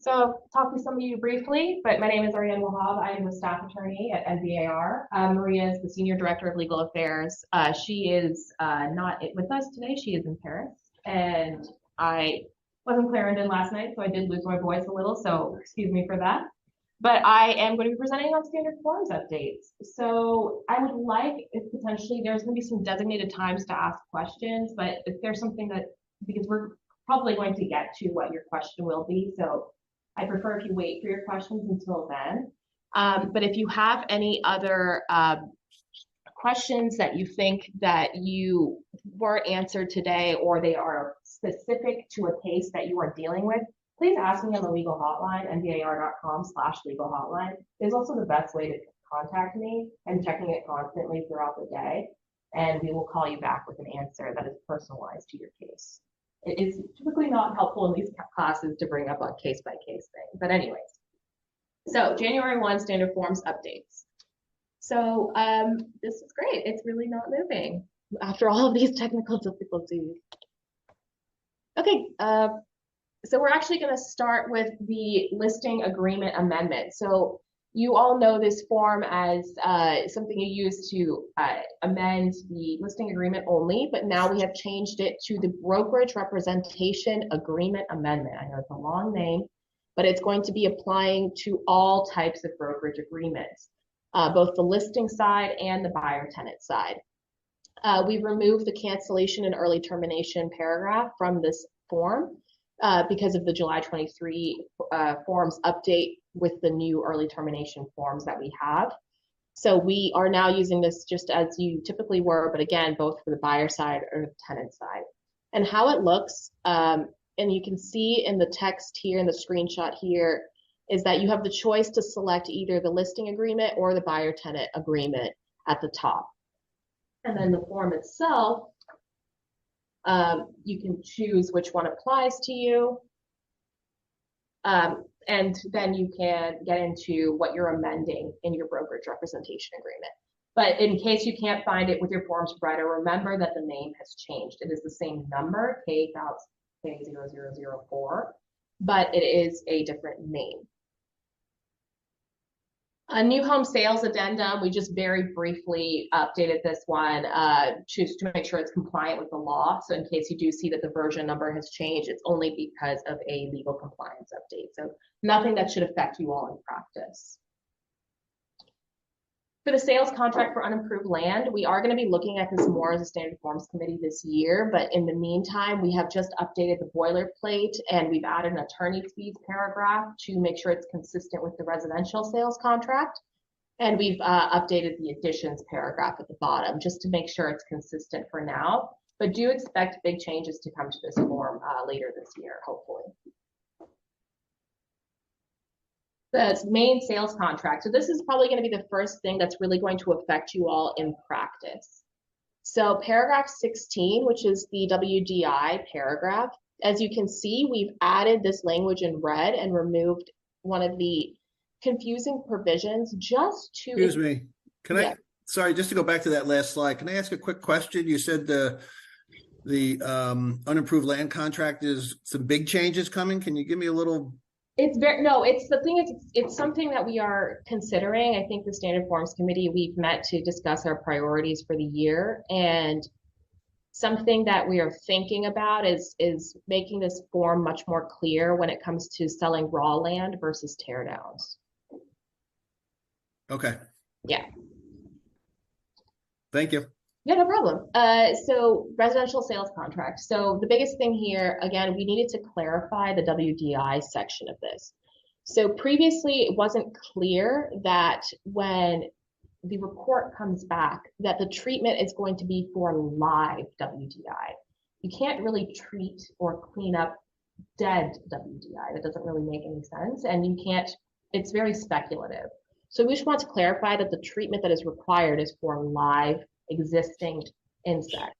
So I'll talk to some of you briefly, but my name is Ariane Wahab. I am the staff attorney at NVAR. Maria is the Senior Director of Legal Affairs. She is not with us today. She is in Paris. And I was in Clarendon last night, so I did lose my voice a little, so excuse me for that. But I am going to be presenting on standard forms updates. So I would like, if potentially there's going to be some designated times to ask questions, but if there's something that, because we're probably going to get to what your question will be, so I prefer if you wait for your questions until then. But if you have any other questions that you think that you weren't answered today, or they are specific to a case that you are dealing with, please ask me on the legal hotline, nvar.com/legal hotline. It's also the best way to contact me. I'm checking it constantly throughout the day, and we will call you back with an answer that is personalized to your case. It is typically not helpful in these classes to bring up a case-by-case thing. But anyways, so January 1 standard forms updates. So this is great. It's really not moving after all of these technical difficulties. Okay, so we're actually going to start with the listing agreement amendment. So you all know this form as something you use to amend the listing agreement only, but now we have changed it to the brokerage representation agreement amendment. I know it's a long name, but it's going to be applying to all types of brokerage agreements, both the listing side and the buyer tenant side. We removed the cancellation and early termination paragraph from this form because of the July 23 forms update with the new early termination forms that we have. So we are now using this just as you typically were, but again, both for the buyer side or the tenant side. And how it looks, and you can see in the text here in the screenshot here, is that you have the choice to select either the listing agreement or the buyer tenant agreement at the top. And then the form itself, you can choose which one applies to you. And then you can get into what you're amending in your brokerage representation agreement. But in case you can't find it with your forms provider, remember that the name has changed. It is the same number, K0004, but it is a different name. A new home sales addendum, we just very briefly updated this one just to make sure it's compliant with the law. So in case you do see that the version number has changed, it's only because of a legal compliance update. So nothing that should affect you all in practice. For the sales contract for unimproved land, we are going to be looking at this more as a standard forms committee this year, but in the meantime, we have just updated the boilerplate and we've added an attorney's fees paragraph to make sure it's consistent with the residential sales contract. And we've updated the additions paragraph at the bottom just to make sure it's consistent for now, but do expect big changes to come to this form later this year, hopefully. The main sales contract. So this is probably going to be the first thing that's really going to affect you all in practice. So paragraph 16, which is the WDI paragraph, as you can see, we've added this language in red and removed one of the confusing provisions just to— Excuse me. Can I, sorry, just to go back to that last slide, can I ask a quick question? You said the unimproved land contract is some big changes coming. Can you give me a little— It's the thing is, it's something that we are considering. I think the Standard Forms Committee, we've met to discuss our priorities for the year, and something that we are thinking about is making this form much more clear when it comes to selling raw land versus tear downs. Okay. Yeah. Thank you. Yeah, no problem. So residential sales contract. So the biggest thing here, again, we needed to clarify the WDI section of this. So previously it wasn't clear that when the report comes back that the treatment is going to be for live WDI. You can't really treat or clean up dead WDI. That doesn't really make any sense. And you can't, it's very speculative. So we just want to clarify that the treatment that is required is for live existing insects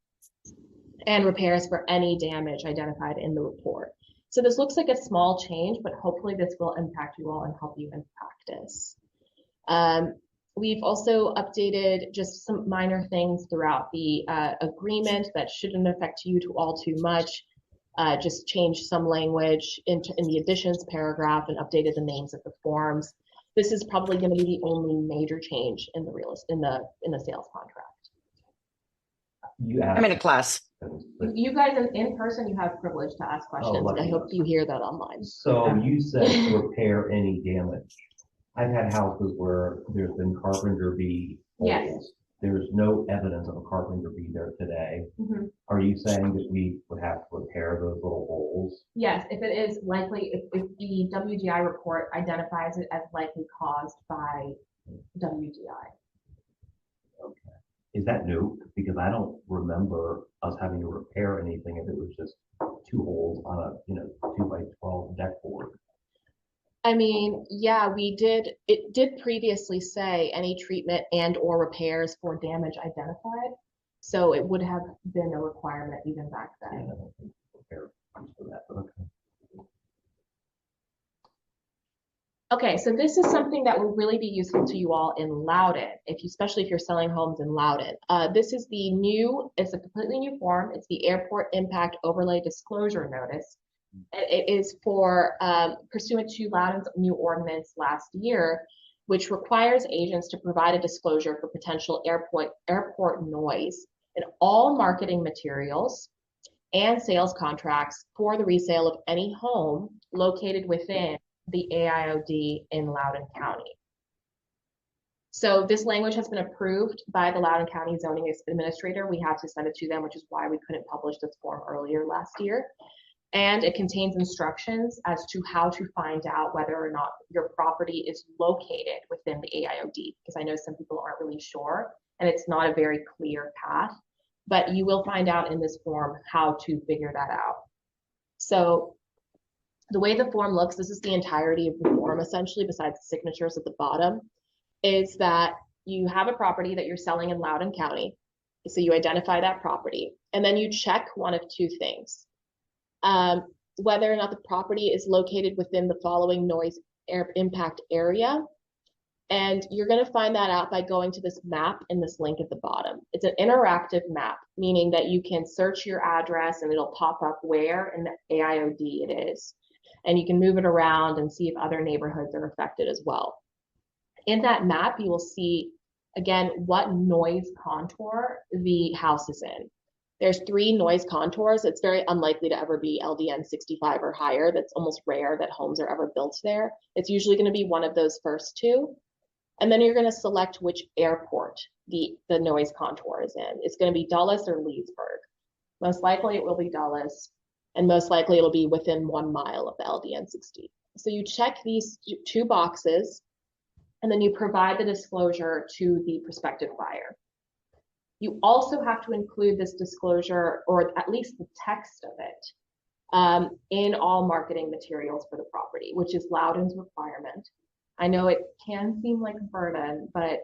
and repairs for any damage identified in the report. So this looks like a small change, but hopefully this will impact you all and help you in practice. We've also updated just some minor things throughout the agreement that shouldn't affect you all too much. just changed some language in the additions paragraph and updated the names of the forms. This is probably going to be the only major change in the sales contract. I'm in a class. You guys in person, you have privilege to ask questions. Oh, I hope you hear that online. So you said to repair any damage. I've had houses where there's been carpenter bee holes. Yes. There's no evidence of a carpenter bee there today. Mm-hmm. Are you saying that we would have to repair those little holes? Yes, if it is likely, if the WGI report identifies it as likely caused by WGI. Okay. Is that new? Because I don't remember us having to repair anything if it was just 2 holes on a 2x12 deck board. I mean, yeah, it did previously say any treatment and or repairs for damage identified. So it would have been a requirement even back then. Yeah, I don't think repair comes to that, but okay. Okay, so this is something that will really be useful to you all in Loudoun, especially if you're selling homes in Loudoun. This is it's a completely new form. It's the Airport Impact Overlay Disclosure Notice. It is for pursuant to Loudoun's new ordinance last year, which requires agents to provide a disclosure for potential airport noise in all marketing materials and sales contracts for the resale of any home located within the AIOD in Loudoun County. So this language has been approved by the Loudoun County Zoning Administrator. We had to send it to them, which is why we couldn't publish this form earlier last year. And it contains instructions as to how to find out whether or not your property is located within the AIOD, because I know some people aren't really sure, and it's not a very clear path, but you will find out in this form how to figure that out. So the way the form looks, this is the entirety of the form essentially, besides the signatures at the bottom, is that you have a property that you're selling in Loudoun County. So you identify that property, and then you check one of 2 things. Whether or not the property is located within the following noise impact area. And you're going to find that out by going to this map in this link at the bottom. It's an interactive map, meaning that you can search your address and it'll pop up where in the AIOD it is. And you can move it around and see if other neighborhoods are affected as well. In that map, you will see, again, what noise contour the house is in. There's 3 noise contours. It's very unlikely to ever be LDN 65 or higher. That's almost rare that homes are ever built there. It's usually going to be one of those first 2. And then you're going to select which airport the noise contour is in. It's going to be Dulles or Leesburg. Most likely it will be Dulles, and most likely it'll be within 1 mile of the LDN 60. So you check these 2 boxes, and then you provide the disclosure to the prospective buyer. You also have to include this disclosure, or at least the text of it, in all marketing materials for the property, which is Loudoun's requirement. I know it can seem like a burden, but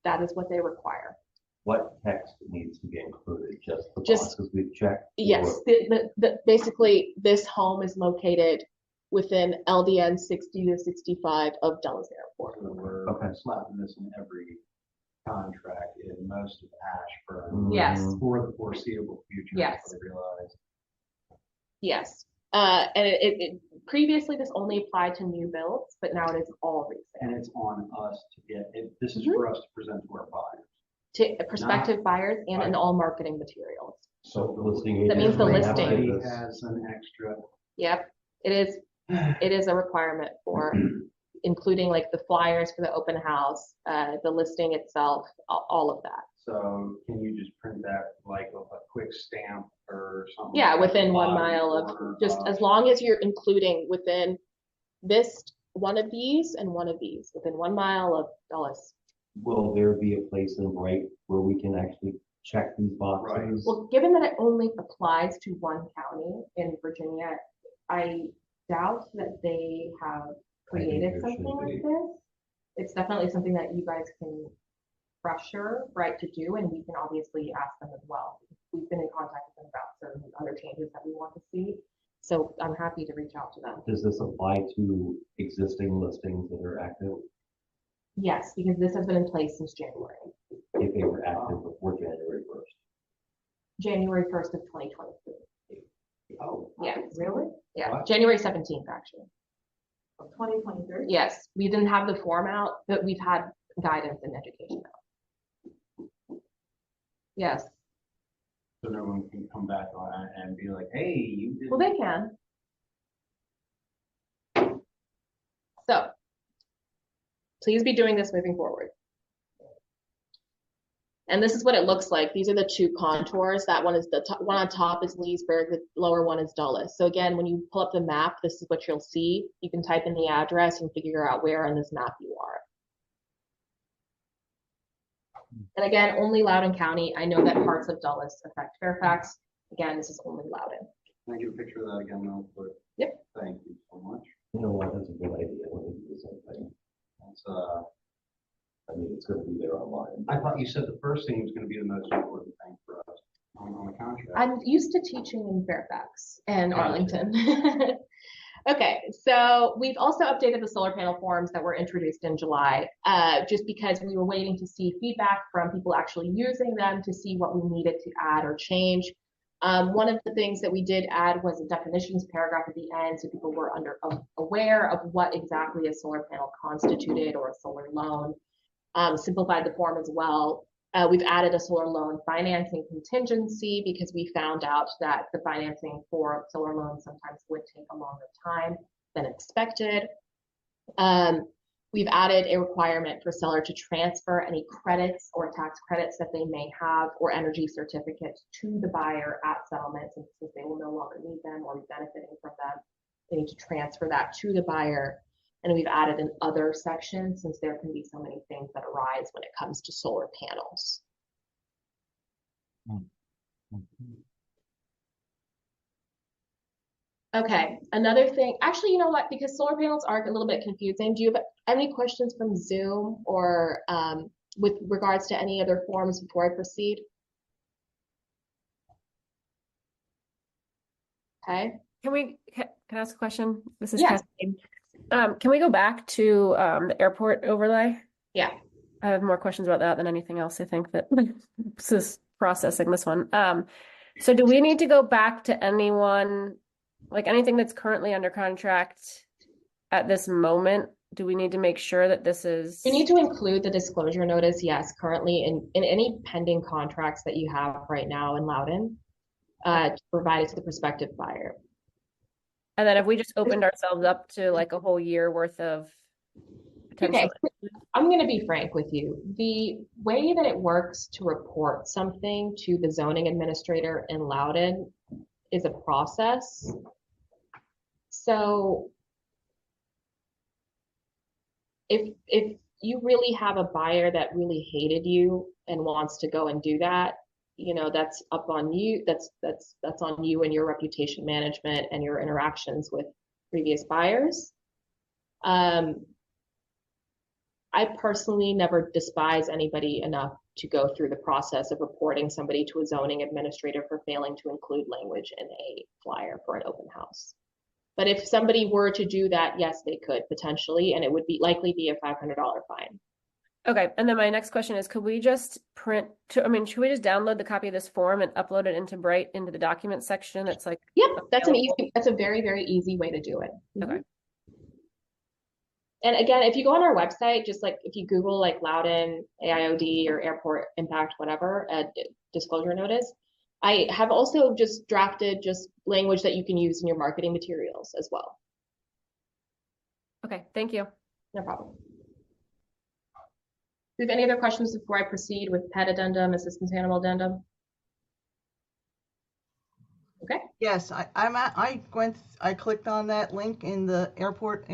that is what they require. What text needs to be included? Just the boxes we've checked? Yes, basically this home is located within LDN 60 to 65 of Dulles Airport. We're slapping this in every contract in most of Ashburn. Yes. For the foreseeable future. Yes. I realize. Yes. And it previously this only applied to new builds, but now it is all resale. And it's on us to get it. This is for us to present to our buyers. To prospective buyers and in all marketing materials. So the listing agent. That means the listing. Everybody has an extra. Yep. It is a requirement for including like the flyers for the open house, the listing itself, all of that. So can you just print that like a quick stamp or something? Yeah, like within that, 1 mile of just as long as you're including within this one of these and one of these within 1 mile of Dulles. Will there be a place in Bright where we can actually check these boxes? Right. Well, given that it only applies to 1 county in Virginia, I doubt that they have created something like this. It's definitely something that you guys can pressure Bright to do, and we can obviously ask them as well. We've been in contact with them about certain other changes that we want to see. So I'm happy to reach out to them. Does this apply to existing listings that are active? Yes, because this has been in place since January. If they were active before January 1st? January 1st of 2023. Oh, Yes. Really? Yeah, What? January 17th, actually. Of 2023? Yes, we didn't have the form out, but we've had guidance in education out. Yes, so no one can come back on it and be like, hey, you did. well, they can. So please be doing this moving forward. And this is what it looks like. These are the two contours. That one is the top, one on top is Leesburg, the lower one is Dulles. So again, when you pull up the map, this is what you'll see. You can type in the address and figure out where on this map you are. And again, only Loudoun County. I know that parts of Dulles affect Fairfax. Again, this is only Loudoun. Can I get a picture of that again real quick? Yep. Thank you so much. You know what, that's a good idea, let me do the same thing. That's, I mean, it's gonna be there online. I thought you said the first thing was gonna be the most important thing for us on the contract. I'm used to teaching in Fairfax and Gotcha. Arlington. Okay, so we've also updated the solar panel forms that were introduced in July, just because we were waiting to see feedback from people actually using them to see what we needed to add or change. One of the things that we did add was a definitions paragraph at the end, so people were aware of what exactly a solar panel constituted or a solar loan. Simplified the form as well. We've added a solar loan financing contingency because we found out that the financing for solar loans sometimes would take a longer time than expected. We've added a requirement for seller to transfer any credits or tax credits that they may have or energy certificates to the buyer at settlement, since they will no longer need them or be benefiting from them. They need to transfer that to the buyer. And we've added an other section since there can be so many things that arise when it comes to solar panels. Okay, another thing, actually, you know what, because solar panels are a little bit confusing, do you have any questions from Zoom or with regards to any other forms before I proceed? Okay. Can I ask a question? This is Yeah. Kathleen. Can we go back to the airport overlay? Yeah. I have more questions about that than anything else. I think that this is processing this one. So do we need to go back to anyone, like anything that's currently under contract at this moment? Do we need to make sure that this is? You need to include the disclosure notice, yes, currently in any pending contracts that you have right now in Loudoun, to provide it to the prospective buyer. And then have we just opened ourselves up to like a whole year worth of potential? Okay, I'm going to be frank with you. The way that it works to report something to the zoning administrator in Loudoun is a process. So if you really have a buyer that really hated you and wants to go and do that, you know, that's up on you. That's on you and your reputation management and your interactions with previous buyers. I personally never despise anybody enough to go through the process of reporting somebody to a zoning administrator for failing to include language in a flyer for an open house. But if somebody were to do that, yes, they could potentially, and it would likely be a $500 fine. Okay, and then my next question is, could we just should we just download the copy of this form and upload it into Bright into the document section? That's like, yep, that's a very, very easy way to do it. Okay. And again, if you go on our website, just like if you Google like Loudoun AIOD or airport impact, whatever, disclosure notice, I have also just drafted just language that you can use in your marketing materials as well. Okay, thank you. No problem. Do you have any other questions before I proceed with pet addendum, assistance animal addendum? Okay. Yes, I clicked on that link in the airport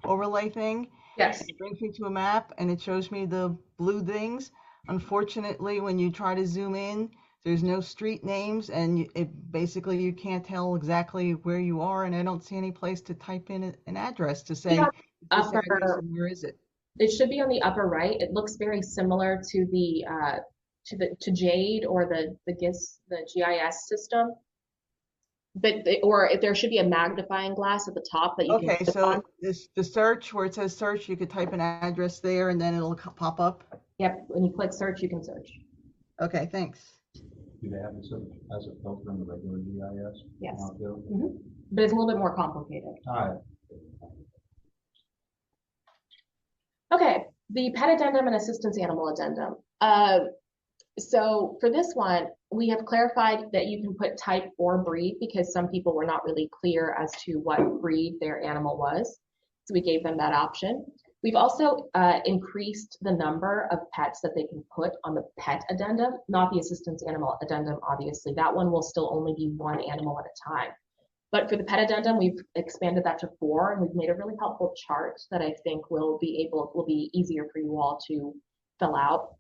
overlay thing. Yes. It brings me to a map and it shows me the blue things. Unfortunately, when you try to zoom in, there's no street names and basically you can't tell exactly where you are, and I don't see any place to type in an address to say, this address and where is it? It should be on the upper right. It looks very similar to the to Jade or the GIS system. But or if there should be a magnifying glass at the top that you can Okay, so the search, where it says search, you could type an address there and then it'll pop up. Yep, when you click search, you can search. Okay, thanks. Do they have this as a filter in the regular GIS? Yes. Now, too? But it's a little bit more complicated. All right. Okay, the pet addendum and assistance animal addendum. So for this one, we have clarified that you can put type or breed because some people were not really clear as to what breed their animal was. So we gave them that option. We've also increased the number of pets that they can put on the pet addendum, not the assistance animal addendum, obviously. That one will still only be one animal at a time. But for the pet addendum, we've expanded that to 4, and we've made a really helpful chart that I think will be easier for you all to fill out.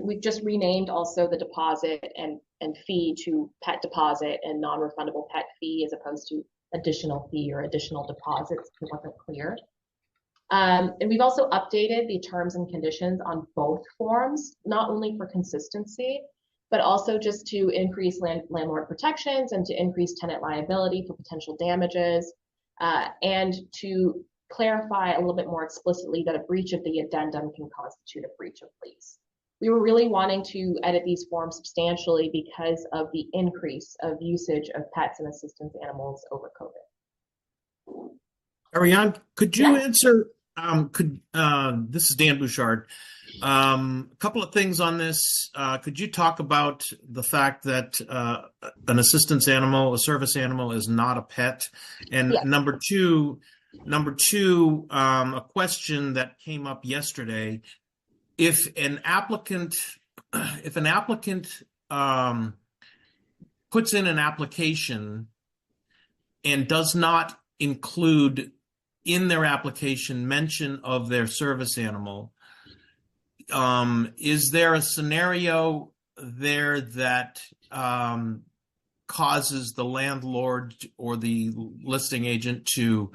We've just renamed also the deposit and fee to pet deposit and non-refundable pet fee as opposed to additional fee or additional deposits. It wasn't clear. And we've also updated the terms and conditions on both forms, not only for consistency, but also just to increase landlord protections and to increase tenant liability for potential damages, and to clarify a little bit more explicitly that a breach of the addendum can constitute a breach of lease. We were really wanting to edit these forms substantially because of the increase of usage of pets and assistance animals over COVID. Ariane, could you Yeah. answer? This is Dan Bouchard. A couple of things on this. Could you talk about the fact that an assistance animal, a service animal, is not a pet? And Yes. number two, a question that came up yesterday: if an applicant puts in an application and does not include in their application mention of their service animal, is there a scenario there that causes the landlord or the listing agent to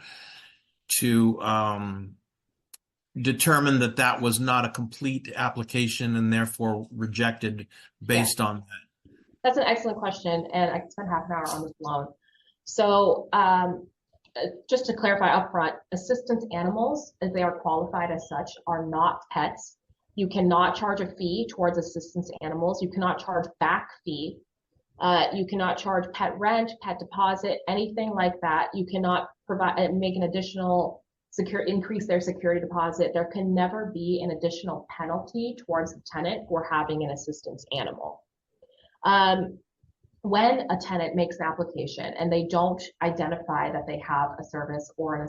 determine that that was not a complete application and therefore rejected based on that? That's an excellent question, and I could spend half an hour on this alone. So just to clarify upfront, assistance animals, as they are qualified as such, are not pets. You cannot charge a fee towards assistance animals. You cannot charge back fee. You cannot charge pet rent, pet deposit, anything like that. You cannot provide make an additional increase their security deposit. There can never be an additional penalty towards the tenant for having an assistance animal. When a tenant makes an application and they don't identify that they have a service or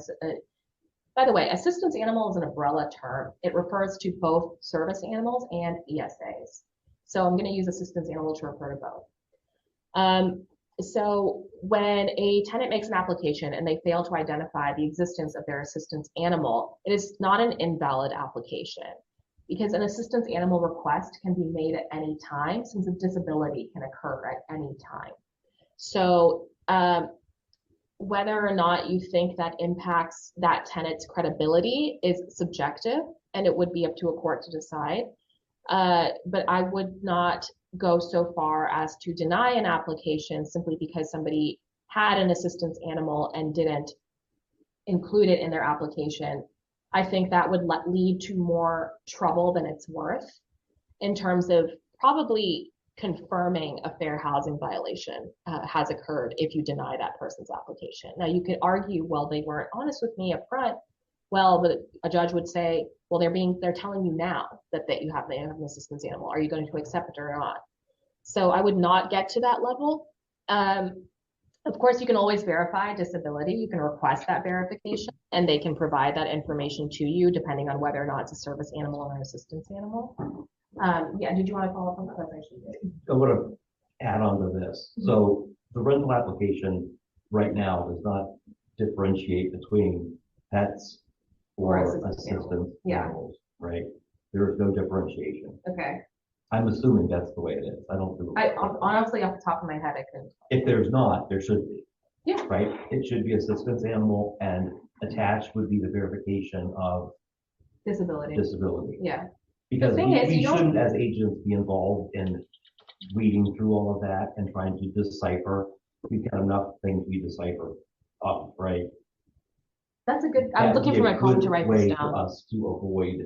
by the way, assistance animal is an umbrella term. It refers to both service animals and ESAs. So I'm going to use assistance animal to refer to both. So when a tenant makes an application and they fail to identify the existence of their assistance animal, it is not an invalid application, because an assistance animal request can be made at any time since a disability can occur at any time. So whether or not you think that impacts that tenant's credibility is subjective, and it would be up to a court to decide. But I would not go so far as to deny an application simply because somebody had an assistance animal and didn't include it in their application. I think that would lead to more trouble than it's worth in terms of probably confirming a fair housing violation has occurred if you deny that person's application. Now you could argue, well, they weren't honest with me up front. Well, but a judge would say, well, they're telling you now that they have an assistance animal. Are you going to accept it or not? So I would not get to that level. Of course, you can always verify disability. You can request that verification, and they can provide that information to you depending on whether or not it's a service animal or an assistance animal. Yeah, did you want to follow up on that? I want to add on to this. So the rental application right now does not differentiate between pets or assistance animals, right? There is no differentiation. Okay. I'm assuming that's the way it is. I don't do it. Honestly, off the top of my head, I couldn't. If there's not, there should be. Yeah. Right? It should be assistance animal, and attached would be the verification of Disability. Yeah. The Because thing is, we you don't- shouldn't, as agents, be involved in weeding through all of that and trying to decipher. We've got enough things we decipher up, right? That's a good, I'm looking for my phone to write this Way for down. us to avoid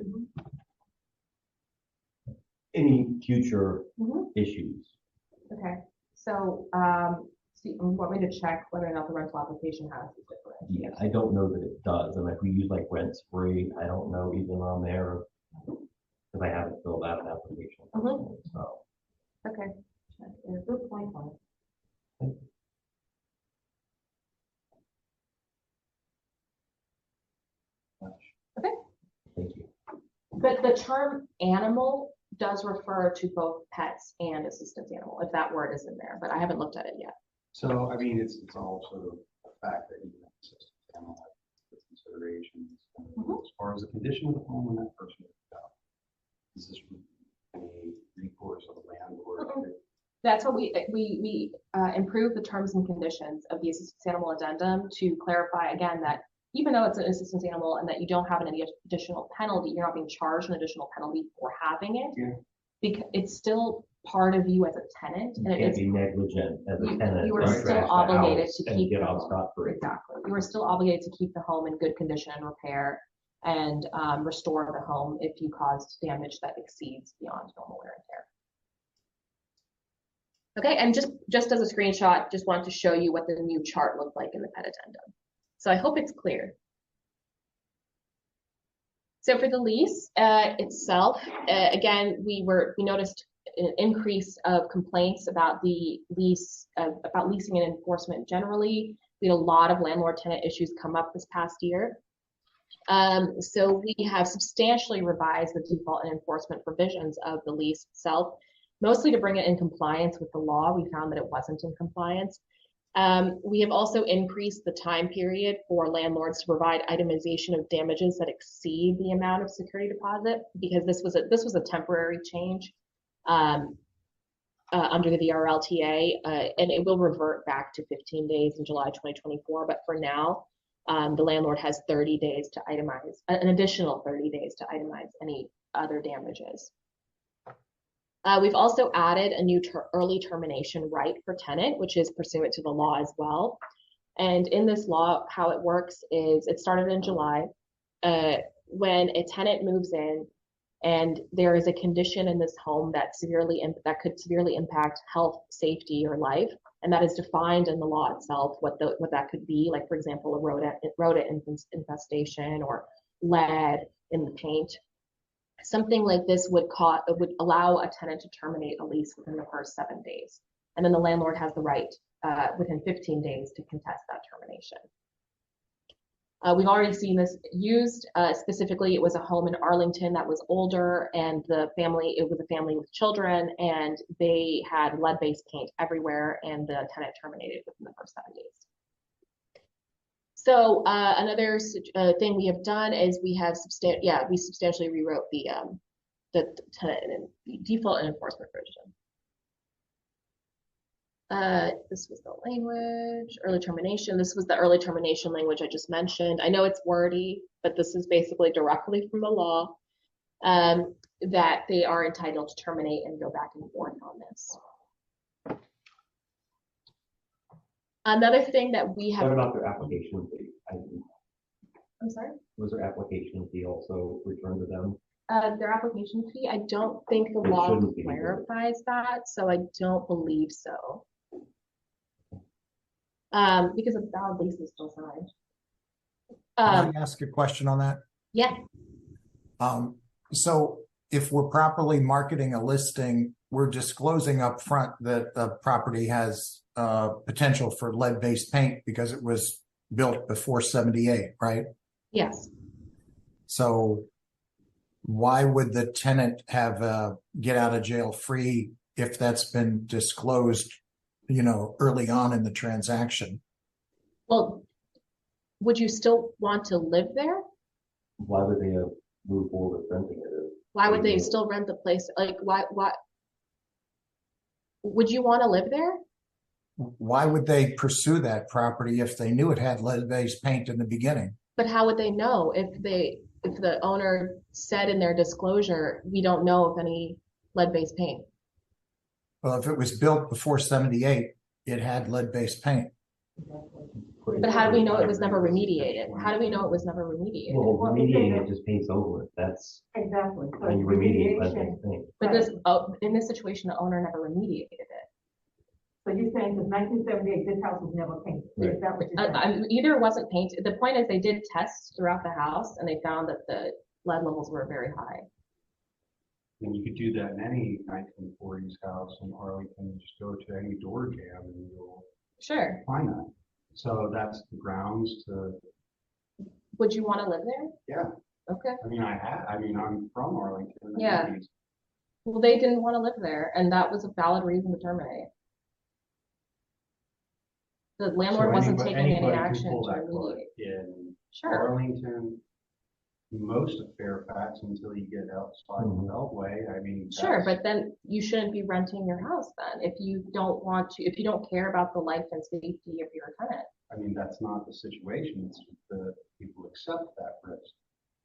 any future Mhm. issues. Okay, so, so you want me to check whether or not the rental application has these Yeah, differentiators? I don't know that it does, and if we use like rent spree, I don't know even on there, because I haven't filled out an application. Mhm. So, Okay. Check. Good point, Paul. Okay. thank you. But the term animal does refer to both pets and assistance animal, if that word is in there, but I haven't looked at it yet. So, I mean, it's also a fact that even if it's just animal has considerations. Mhm. As far as the condition of the home when that person is out, is this any recourse of the landlord? Mhm. That's what we improve the terms and conditions of the assistance animal addendum to clarify again that even though it's an assistance animal and that you don't have any additional penalty, you're not being charged an additional penalty for having it. Yeah. Because it's still part of you as a tenant, You and can't it's be negligent as a tenant. you are and still trash the obligated house to and keep get the off home. scot-free. Exactly. You are still obligated to keep the home in good condition and repair and restore the home if you caused damage that exceeds beyond normal wear and tear. Okay, and just as a screenshot, just wanted to show you what the new chart looked like in the pet addendum. So I hope it's clear. So for the lease itself, again, we noticed an increase of complaints about the lease, about leasing and enforcement generally. We had a lot of landlord-tenant issues come up this past year. So we have substantially revised the default and enforcement provisions of the lease itself, mostly to bring it in compliance with the law. We found that it wasn't in compliance. We have also increased the time period for landlords to provide itemization of damages that exceed the amount of security deposit, because this was a temporary change under the VRLTA, and it will revert back to 15 days in July 2024. But for now, the landlord has 30 days to itemize, an additional 30 days to itemize any other damages. We've also added a new early termination right for tenant, which is pursuant to the law as well. And in this law, how it works is it started in July. When a tenant moves in and there is a condition in this home that could severely impact health, safety, or life, and that is defined in the law itself, what that could be, like for example, a rodent infestation or lead in the paint. Something like this would allow a tenant to terminate a lease within the first 7 days. And then the landlord has the right within 15 days to contest that termination. We've already seen this used. Specifically, it was a home in Arlington that was older, and it was a family with children, and they had lead-based paint everywhere, and the tenant terminated within the first 7 days. So another thing we have done is we substantially rewrote the tenant and default and enforcement provision. This was the language, early termination. This was the early termination language I just mentioned. I know it's wordy, but this is basically directly from the law that they are entitled to terminate and go back and forth on this. Another thing that we have. What about their application fee? I'm sorry? Was their application fee also returned to them? Their application fee, I don't think the law clarifies that, so I don't believe so. Because a valid lease is still signed. Can I ask a question on that? Yeah. So if we're properly marketing a listing, we're disclosing up front that the property has potential for lead-based paint because it was built before 78, right? Yes. So why would the tenant have get out of jail free if that's been disclosed, early on in the transaction? Well, would you still want to live there? Why would they have moved forward with renting it? Why would they still rent the place? Like, why would you want to live there? Why would they pursue that property if they knew it had lead-based paint in the beginning? But how would they know if the owner said in their disclosure, we don't know of any lead-based paint? Well, if it was built before 78, it had lead-based paint. But how do we know it was never remediated? How do we know it was never remediated? Well, remediating it just paints over it. That's Exactly. when you remediate lead-based paint. But in this situation, the owner never remediated it. So you're saying since 1978, this house was never painted? Is that what you're saying? Either wasn't painted. The point is they did tests throughout the house and they found that the lead levels were very high. And you could do that in any 1940s house in Arlington. Just go to any door jam and you'll Sure. find that. So that's the grounds to. Would you want to live there? Yeah. Okay. I'm from Arlington. Yeah. Well, they didn't want to live there, and that was a valid reason to terminate. The landlord wasn't taking any action to remediate. In Sure. Arlington, most of Fairfax until you get outside the Beltway. Sure, but then you shouldn't be renting your house then if you don't want to, if you don't care about the life and safety of your tenant. That's not the situation. It's just the people accept that risk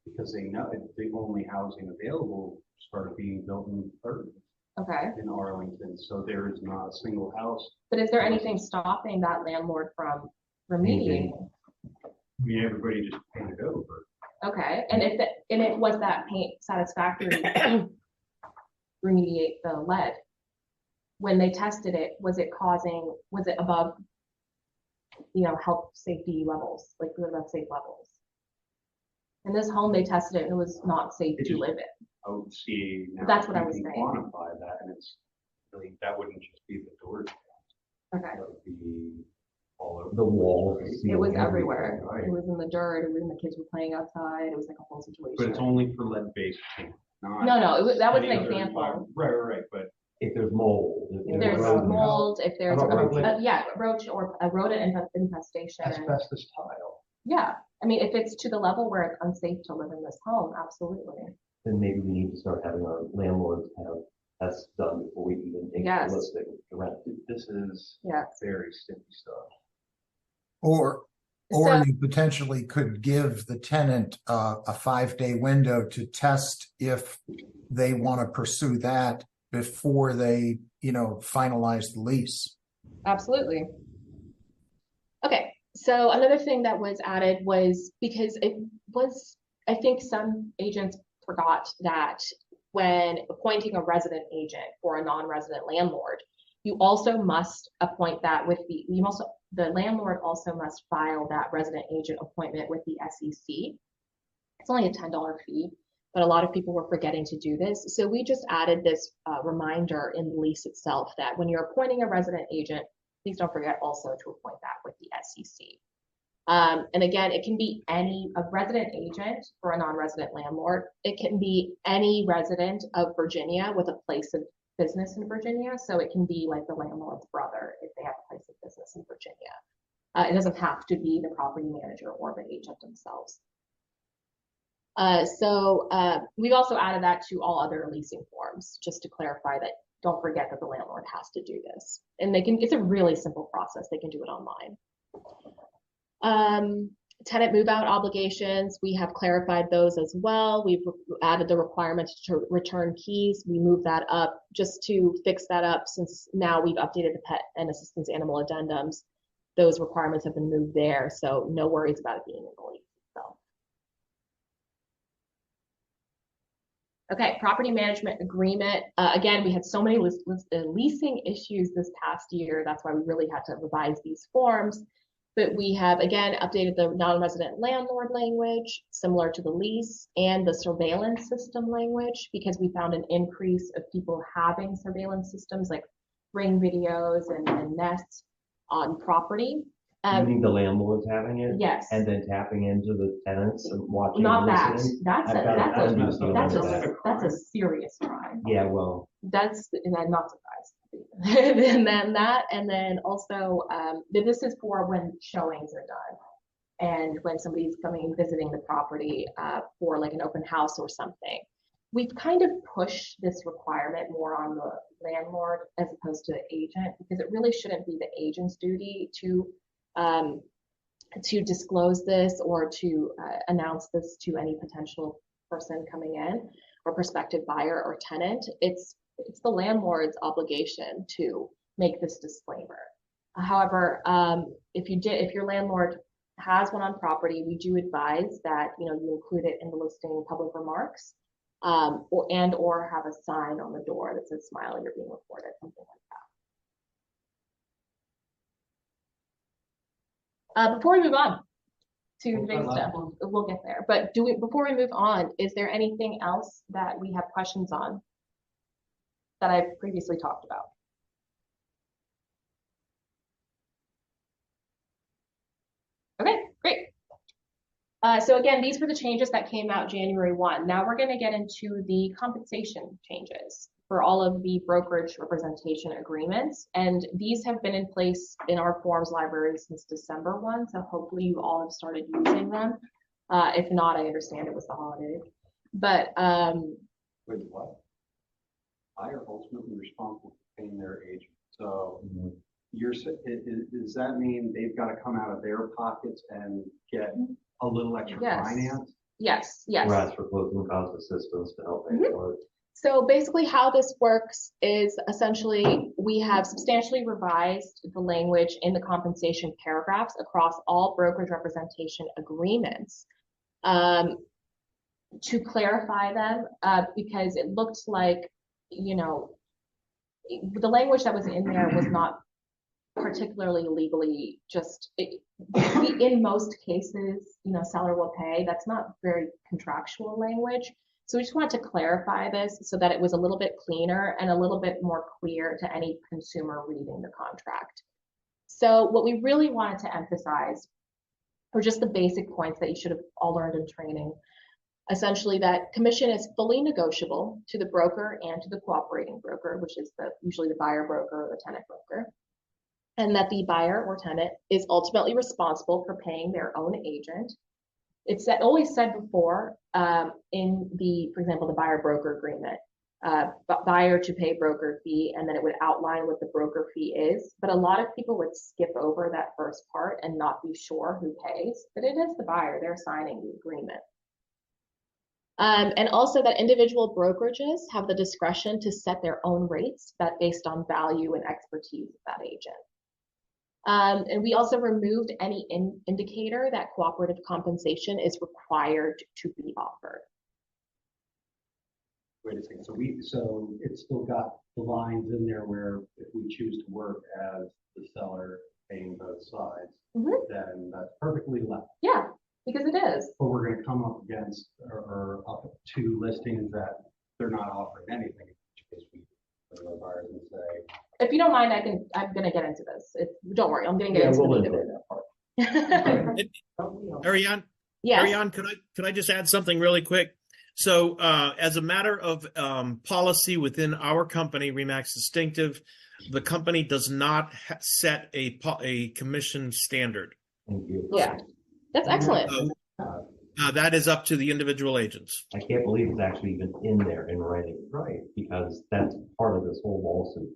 because they know the only housing available started being built in the 30s. Okay. In Arlington, so there is not a single house. But is there anything stopping that landlord from remediating? Everybody just painted over. Okay, and if was that paint satisfactory to remediate the lead? When they tested it, was it above, health safety levels, like above safe levels? In this home, they tested it and it was not safe to live in. Oh, see, now That's what I you was can saying. quantify that, and it's really, that wouldn't just be the door jam. Okay. That would be all over The wall. It was everywhere. Right. It was in the dirt. It was when the kids were playing outside. It was like a whole situation. But it's only for lead-based paint, not. No, that was an any other example. environment. Right, but. If there's mold. If there's mold, if there's How about roach or a rodent infestation. Asbestos tile. Yeah, if it's to the level where it's unsafe to live in this home, absolutely. Then maybe we need to start having our landlords have tests done before we even take Yes. the listing to rent. This is very sticky stuff. Or So- you potentially could give the tenant a 5-day window to test if they want to pursue that before they, finalize the lease. Absolutely. Okay, so another thing that was added was because I think some agents forgot that when appointing a resident agent for a non-resident landlord, you also must appoint that with the landlord also must file that resident agent appointment with the SEC. It's only a $10 fee, but a lot of people were forgetting to do this. So we just added this reminder in the lease itself that when you're appointing a resident agent, please don't forget also to appoint that with the SEC. And again, it can be a resident agent for a non-resident landlord. It can be any resident of Virginia with a place of business in Virginia. So it can be like the landlord's brother if they have a place of business in Virginia. It doesn't have to be the property manager or the agent themselves. So we've also added that to all other leasing forms, just to clarify that don't forget that the landlord has to do this. And it's a really simple process. They can do it online. Tenant move-out obligations, we have clarified those as well. We've added the requirements to return keys. We moved that up just to fix that up since now we've updated the pet and assistance animal addendums. Those requirements have been moved there, so no worries about it being in the lease itself. Okay, property management agreement. Again, we had so many leasing issues this past year. That's why we really had to revise these forms. But we have, again, updated the non-resident landlord language, similar to the lease, and the surveillance system language, because we found an increase of people having surveillance systems like Ring videos and Nest on property. You mean the landlords having it? Yes. And then tapping into the tenants and watching. Not that. listening? That's a serious crime. Yeah, well. And I'm not surprised. And then also this is for when showings are done and when somebody's coming and visiting the property for like an open house or something. We've kind of pushed this requirement more on the landlord as opposed to the agent, because it really shouldn't be the agent's duty to disclose this or to announce this to any potential person coming in or prospective buyer or tenant. It's the landlord's obligation to make this disclaimer. However, if your landlord has one on property, we do advise that you include it in the listing public remarks, or have a sign on the door that says "Smile, you're being recorded," something like Before we move on to the What's big that last stuff, one? we'll get there. But before we move on, is there anything else that we have questions on that I previously talked about? Okay, great. So again, these were the changes that came out January 1. Now we're going to get into the compensation changes for all of the brokerage representation agreements. And these have been in place in our forms library since December 1. So hopefully you all have started using them. If not, I understand it was the holidays. But Wait, what? I are ultimately responsible for paying their agent. So does that mean they've got to come out of their pockets and get a little extra Yes. finance? Yes, yes. Or ask for closing cost assistance to help pay for it. So basically how this works is essentially we have substantially revised the language in the compensation paragraphs across all brokerage representation agreements to clarify them because it looked like, you know, the language that was in there was not particularly legally in most cases, you know, seller will pay. That's not very contractual language. So we just wanted to clarify this so that it was a little bit cleaner and a little bit more clear to any consumer reading the contract. So what we really wanted to emphasize were just the basic points that you should have all learned in training. Essentially that commission is fully negotiable to the broker and to the cooperating broker, which is usually the buyer broker or the tenant broker. And that the buyer or tenant is ultimately responsible for paying their own agent. It's always said before in for example, the buyer broker agreement, buyer to pay broker fee, and then it would outline what the broker fee is. But a lot of people would skip over that first part and not be sure who pays, but it is the buyer, they're signing the agreement. And also that individual brokerages have the discretion to set their own rates based on value and expertise of that agent. And we also removed any indicator that cooperative compensation is required to be offered. Wait a second. So it's still got the lines in there where if we choose to work as the seller paying both sides, then that's perfectly left. Yeah, because it is. But we're going to come up against or up to listings that they're not offering anything, in which case we go to our buyers and say, if you don't mind, I'm going to get into this. Don't worry, I'm going to get into the meat of it. Ariane, Yes. Ariane, could I just add something really quick? So as a matter of policy within our company, Remax Distinctive, the company does not set a commission standard. Thank you. Yeah, that's excellent. That is up to the individual agents. I can't believe it's actually even in there in writing, right? Because that's part of this whole lawsuit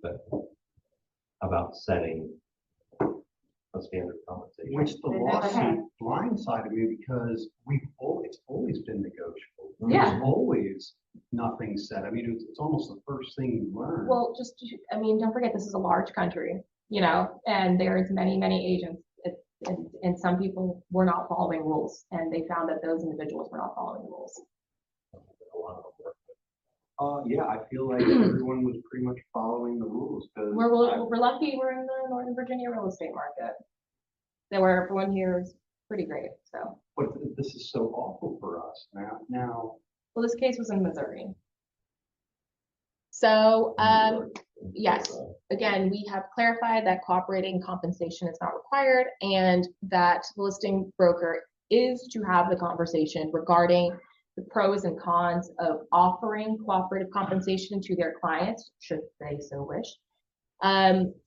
about setting a standard compensation. which the lawsuit blindsided me because it's always been negotiable. Yeah. There's always nothing set. I mean, it's almost the first thing you learn. Well, don't forget, this is a large country, you know, and there's many agents. And some people were not following rules, and they found that those individuals were not following rules. Yeah, I feel like everyone was pretty much following the rules because We're lucky we're in the Northern Virginia real estate market. Where everyone here is pretty great. So. But this is so awful for us now. Well, this case was in Missouri. So, yes, again, we have clarified that cooperating compensation is not required and that the listing broker is to have the conversation regarding the pros and cons of offering cooperative compensation to their clients, should they so wish.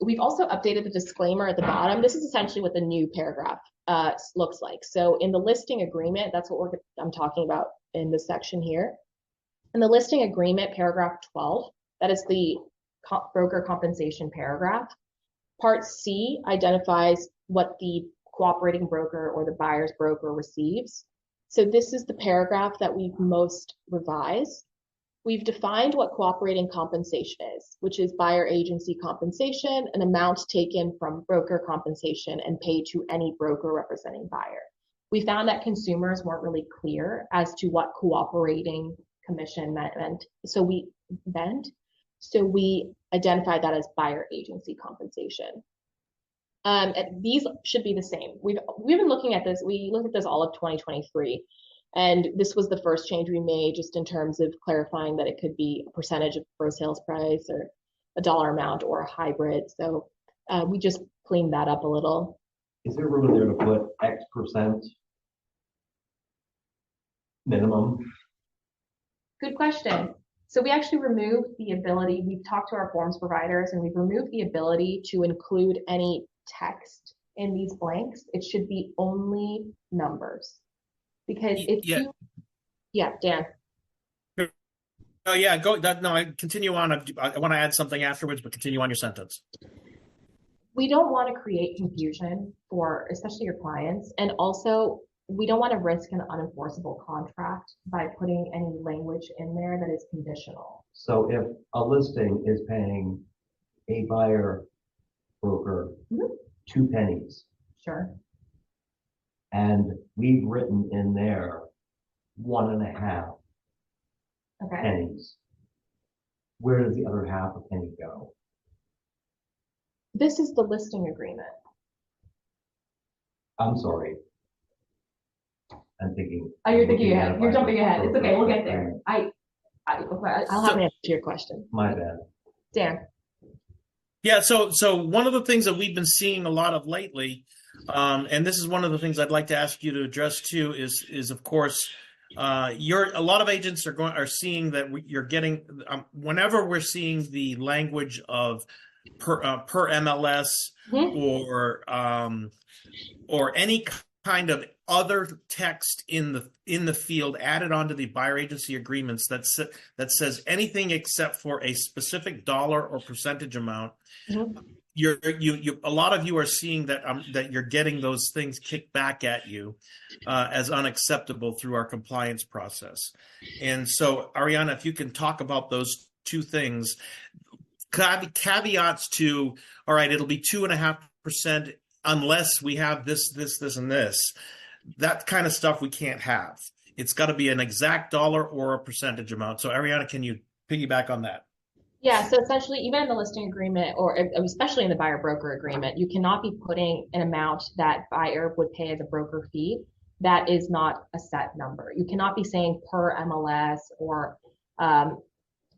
We've also updated the disclaimer at the bottom. This is essentially what the new paragraph looks like. So in the listing agreement, that's what I'm talking about in this section here. In the listing agreement, paragraph 12, that is the broker compensation paragraph. Part C identifies what the cooperating broker or the buyer's broker receives. So this is the paragraph that we've most revised. We've defined what cooperating compensation is, which is buyer agency compensation, an amount taken from broker compensation and paid to any broker representing buyer. We found that consumers weren't really clear as to what cooperating commission meant. So we identified that as buyer agency compensation. These should be the same. We've been looking at this. We looked at this all of 2023, and this was the first change we made, just in terms of clarifying that it could be a percentage of gross sales price or a dollar amount or a hybrid. So we just cleaned that up a little. Is there room in there to put X percent minimum? Good question. So we actually removed the ability, we've talked to our forms providers, and we've removed the ability to include any text in these blanks. It should be only numbers. Because if Yeah. yeah, Dan. Oh yeah, go. No, I continue on. I want to add something afterwards, but continue on your sentence. We don't want to create confusion for especially your clients, and also we don't want to risk an unenforceable contract by putting any language in there that is conditional. So if a listing is paying a buyer broker 2 pennies, Sure. and we've written in there 1.5 Okay. pennies, where does the other half a penny go? This is the listing agreement. I'm sorry. I'm thinking. Oh, you're thinking looking ahead. at You're it jumping by ahead. It's broker. okay. We'll get there. I'll have an answer to your question. My bad. Dan. Yeah, so one of the things that we've been seeing a lot of lately, and this is one of the things I'd like to ask you to address too, is of course, a lot of agents are seeing that you're getting whenever we're seeing the language of per MLS or any kind of other text in the field added onto the buyer agency agreements that says anything except for a specific dollar or percentage amount. You a lot of you are seeing that you're getting those things kicked back at you as unacceptable through our compliance process. And so, Ariana, if you can talk about those two things, caveats to, all right, it'll be 2.5% unless we have this, and this. That kind of stuff we can't have. It's got to be an exact dollar or a percentage amount. So, Ariana, can you piggyback on that? Yeah, so essentially, even in the listing agreement, or especially in the buyer broker agreement, you cannot be putting an amount that buyer would pay as a broker fee that is not a set number. You cannot be saying per MLS or,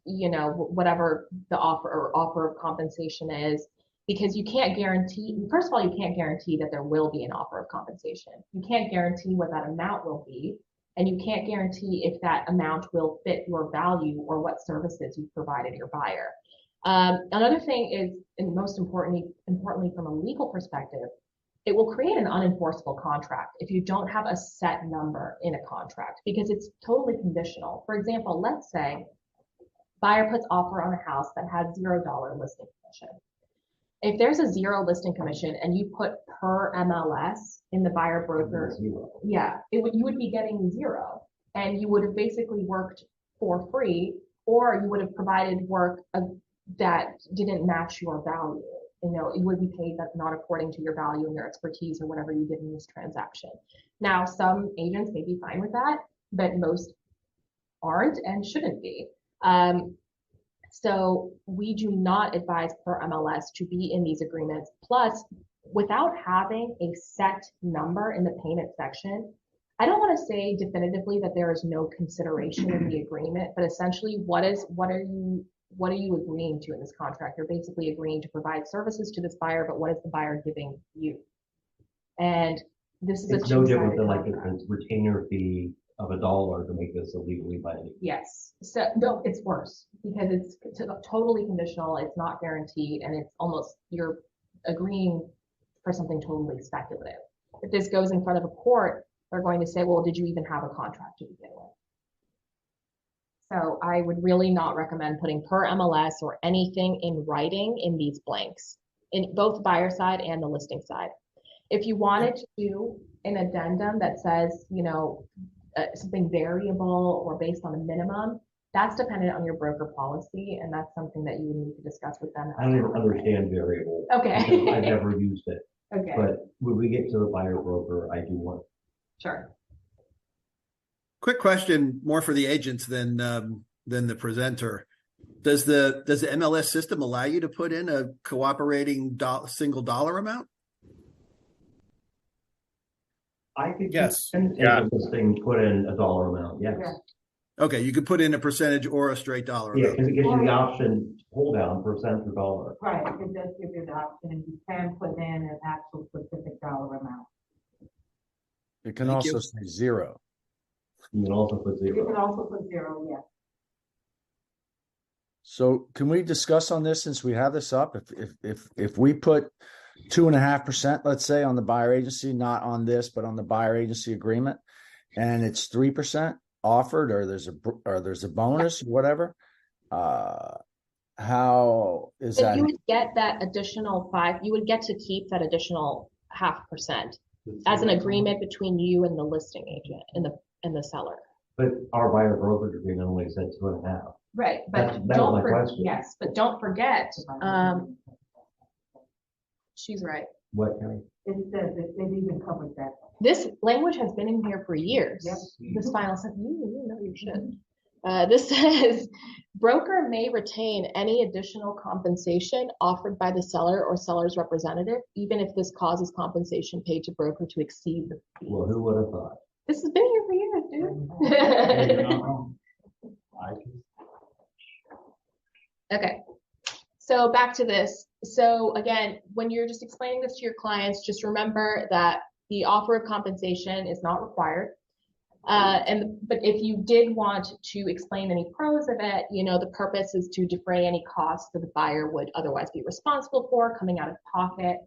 whatever the offer of compensation is, because you can't guarantee, first of all, you can't guarantee that there will be an offer of compensation. You can't guarantee what that amount will be. And you can't guarantee if that amount will fit your value or what services you've provided your buyer. Another thing is, and most importantly from a legal perspective, it will create an unenforceable contract if you don't have a set number in a contract, because it's totally conditional. For example, let's say buyer puts offer on a house that has $0 listing commission. If there's a 0 listing commission and you put per MLS in the buyer broker, yeah, you would be getting 0, and you would have basically worked for free, or you would have provided work that didn't match your value. It would be paid that's not according to your value and your expertise or whatever you did in this transaction. Now, some agents may be fine with that, but most aren't and shouldn't be. So we do not advise per MLS to be in these agreements. Plus, without having a set number in the payment section, I don't want to say definitively that there is no consideration in the agreement, but essentially what are you agreeing to in this contract? You're basically agreeing to provide services to this buyer, but what is the buyer giving you? And this is it's no different than like a retainer fee of $1 to make this a legally binding. Yes. So no, it's worse because it's totally conditional. It's not guaranteed, and it's almost you're agreeing for something totally speculative. If this goes in front of a court, they're going to say, well, did you even have a contract to begin with? So I would really not recommend putting per MLS or anything in writing in these blanks, in both the buyer side and the listing side. If you wanted to do an addendum that says, something variable or based on a minimum, that's dependent on your broker policy, and that's something that you would need to discuss with them. I don't even understand variable. Okay. I've never used it. Okay. But when we get to the buyer broker, I do want. Sure. Quick question, more for the agents than the presenter. Does the MLS system allow you to put in a cooperating single dollar amount? I could Yes. in a listing put in a dollar amount, yes. Yeah. Okay, you could put in a percentage or a straight dollar Yeah, amount. because it gives you the option to pull down per cent or dollar. Right, it does give you the option, and you can put in an actual specific dollar amount. It can Thank you. also say zero. You can also put You can zero. also put zero, yes. So can we discuss on this since we have this up? If we put 2.5%, let's say, on the buyer agency, not on this, but on the buyer agency agreement, and it's 3% offered, or there's a bonus or whatever, how is So that? you would get that additional 5, you would get to keep that additional 0.5% as an agreement between you and the listing agent and the seller. But our buyer brokerage agreement only said 2.5. Right, That but was don't my forget, question. yes, but don't forget, she's right. What, Kenny? It says that they've even covered that. This language has been in here for years. Yep. This final sentence, you know you should. This says, broker may retain any additional compensation offered by the seller or seller's representative, even if this causes compensation paid to broker to exceed the fee. Well, who would have thought? This has been here for Hey, you're years, not wrong. dude. Okay, so back to this. So again, when you're just explaining this to your clients, just remember that the offer of compensation is not required. But if you did want to explain any pros of it, the purpose is to defray any costs that the buyer would otherwise be responsible for coming out of pocket.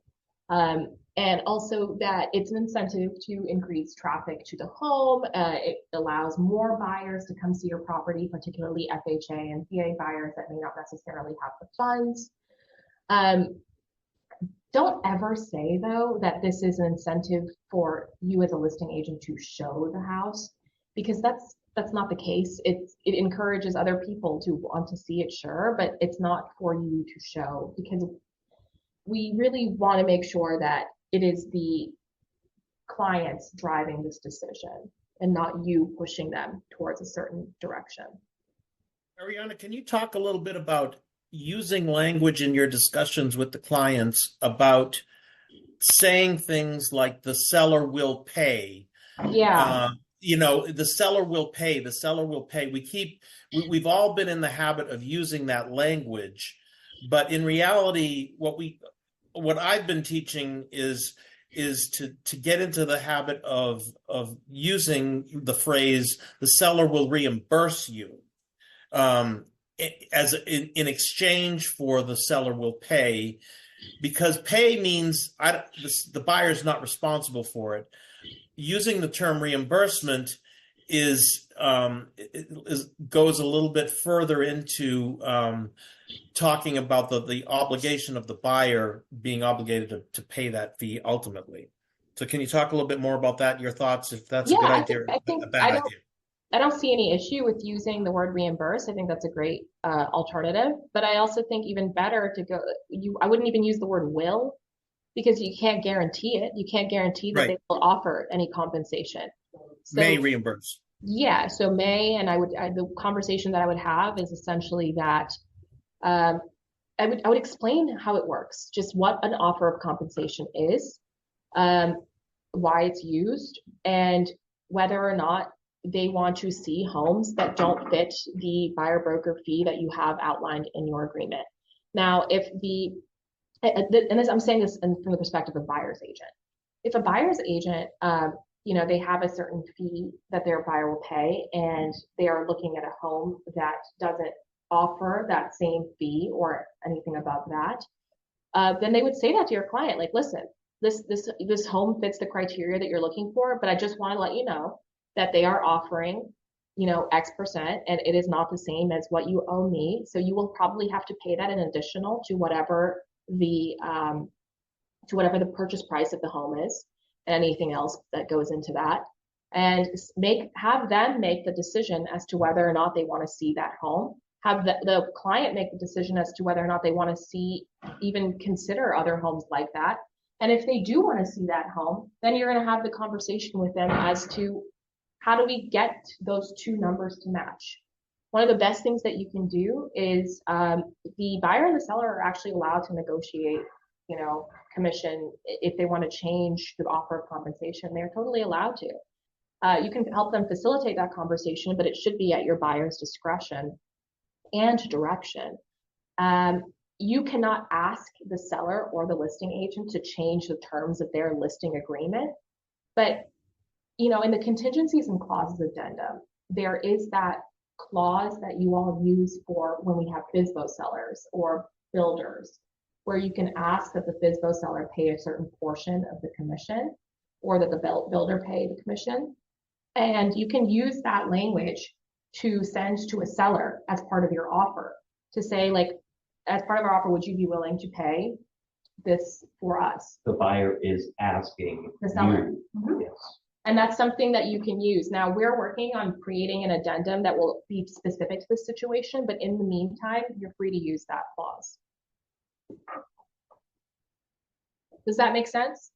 And also that it's an incentive to increase traffic to the home. It allows more buyers to come see your property, particularly FHA and VA buyers that may not necessarily have the funds. Don't ever say, though, that this is an incentive for you as a listing agent to show the house, because that's not the case. It encourages other people to want to see it, sure, but it's not for you to show, because we really want to make sure that it is the clients driving this decision and not you pushing them towards a certain direction. Ariana, can you talk a little bit about using language in your discussions with the clients about saying things like the seller will pay? Yeah. The seller will pay, the seller will pay. We've all been in the habit of using that language, but in reality, what I've been teaching is to get into the habit of using the phrase "the seller will reimburse you," as in exchange for the seller will pay, because pay means the buyer is not responsible for it. Using the term reimbursement goes a little bit further into talking about the obligation of the buyer being obligated to pay that fee ultimately. So can you talk a little bit more about that, your thoughts, if that's a good idea or a bad idea? I don't see any issue with using the word reimburse. I think that's a great alternative, but I also think even better to go, I wouldn't even use the word will, because you can't guarantee it. You can't guarantee that they will offer any compensation. So, may reimburse. Yeah, so may, and the conversation that I would have is essentially that I would explain how it works, just what an offer of compensation is, why it's used, and whether or not they want to see homes that don't fit the buyer broker fee that you have outlined in your agreement. Now, I'm saying this from the perspective of buyer's agent. If a buyer's agent, they have a certain fee that their buyer will pay, and they are looking at a home that doesn't offer that same fee or anything above that, then they would say that to your client, like, listen, this home fits the criteria that you're looking for, but I just want to let you know that they are offering, X%, and it is not the same as what you owe me. So you will probably have to pay that in additional to whatever the purchase price of the home is, and anything else that goes into that, and have them make the decision as to whether or not they want to see that home. Have the client make the decision as to whether or not they want to even consider other homes like that. And if they do want to see that home, then you're going to have the conversation with them as to how do we get those two numbers to match. One of the best things that you can do is the buyer and the seller are actually allowed to negotiate, commission, if they want to change the offer of compensation, they're totally allowed to. You can help them facilitate that conversation, but it should be at your buyer's discretion and direction. You cannot ask the seller or the listing agent to change the terms of their listing agreement, but in the contingencies and clauses addendum, there is that clause that you all use for when we have FSBO sellers or builders, where you can ask that the FSBO seller pay a certain portion of the commission, or that the builder pay the commission. And you can use that language to send to a seller as part of your offer to say, like, as part of our offer, would you be willing to pay this for us? The buyer is asking The seller. you. Yes. And that's something that you can use. Now, we're working on creating an addendum that will be specific to this situation, but in the meantime, you're free to use that clause. Does that make sense?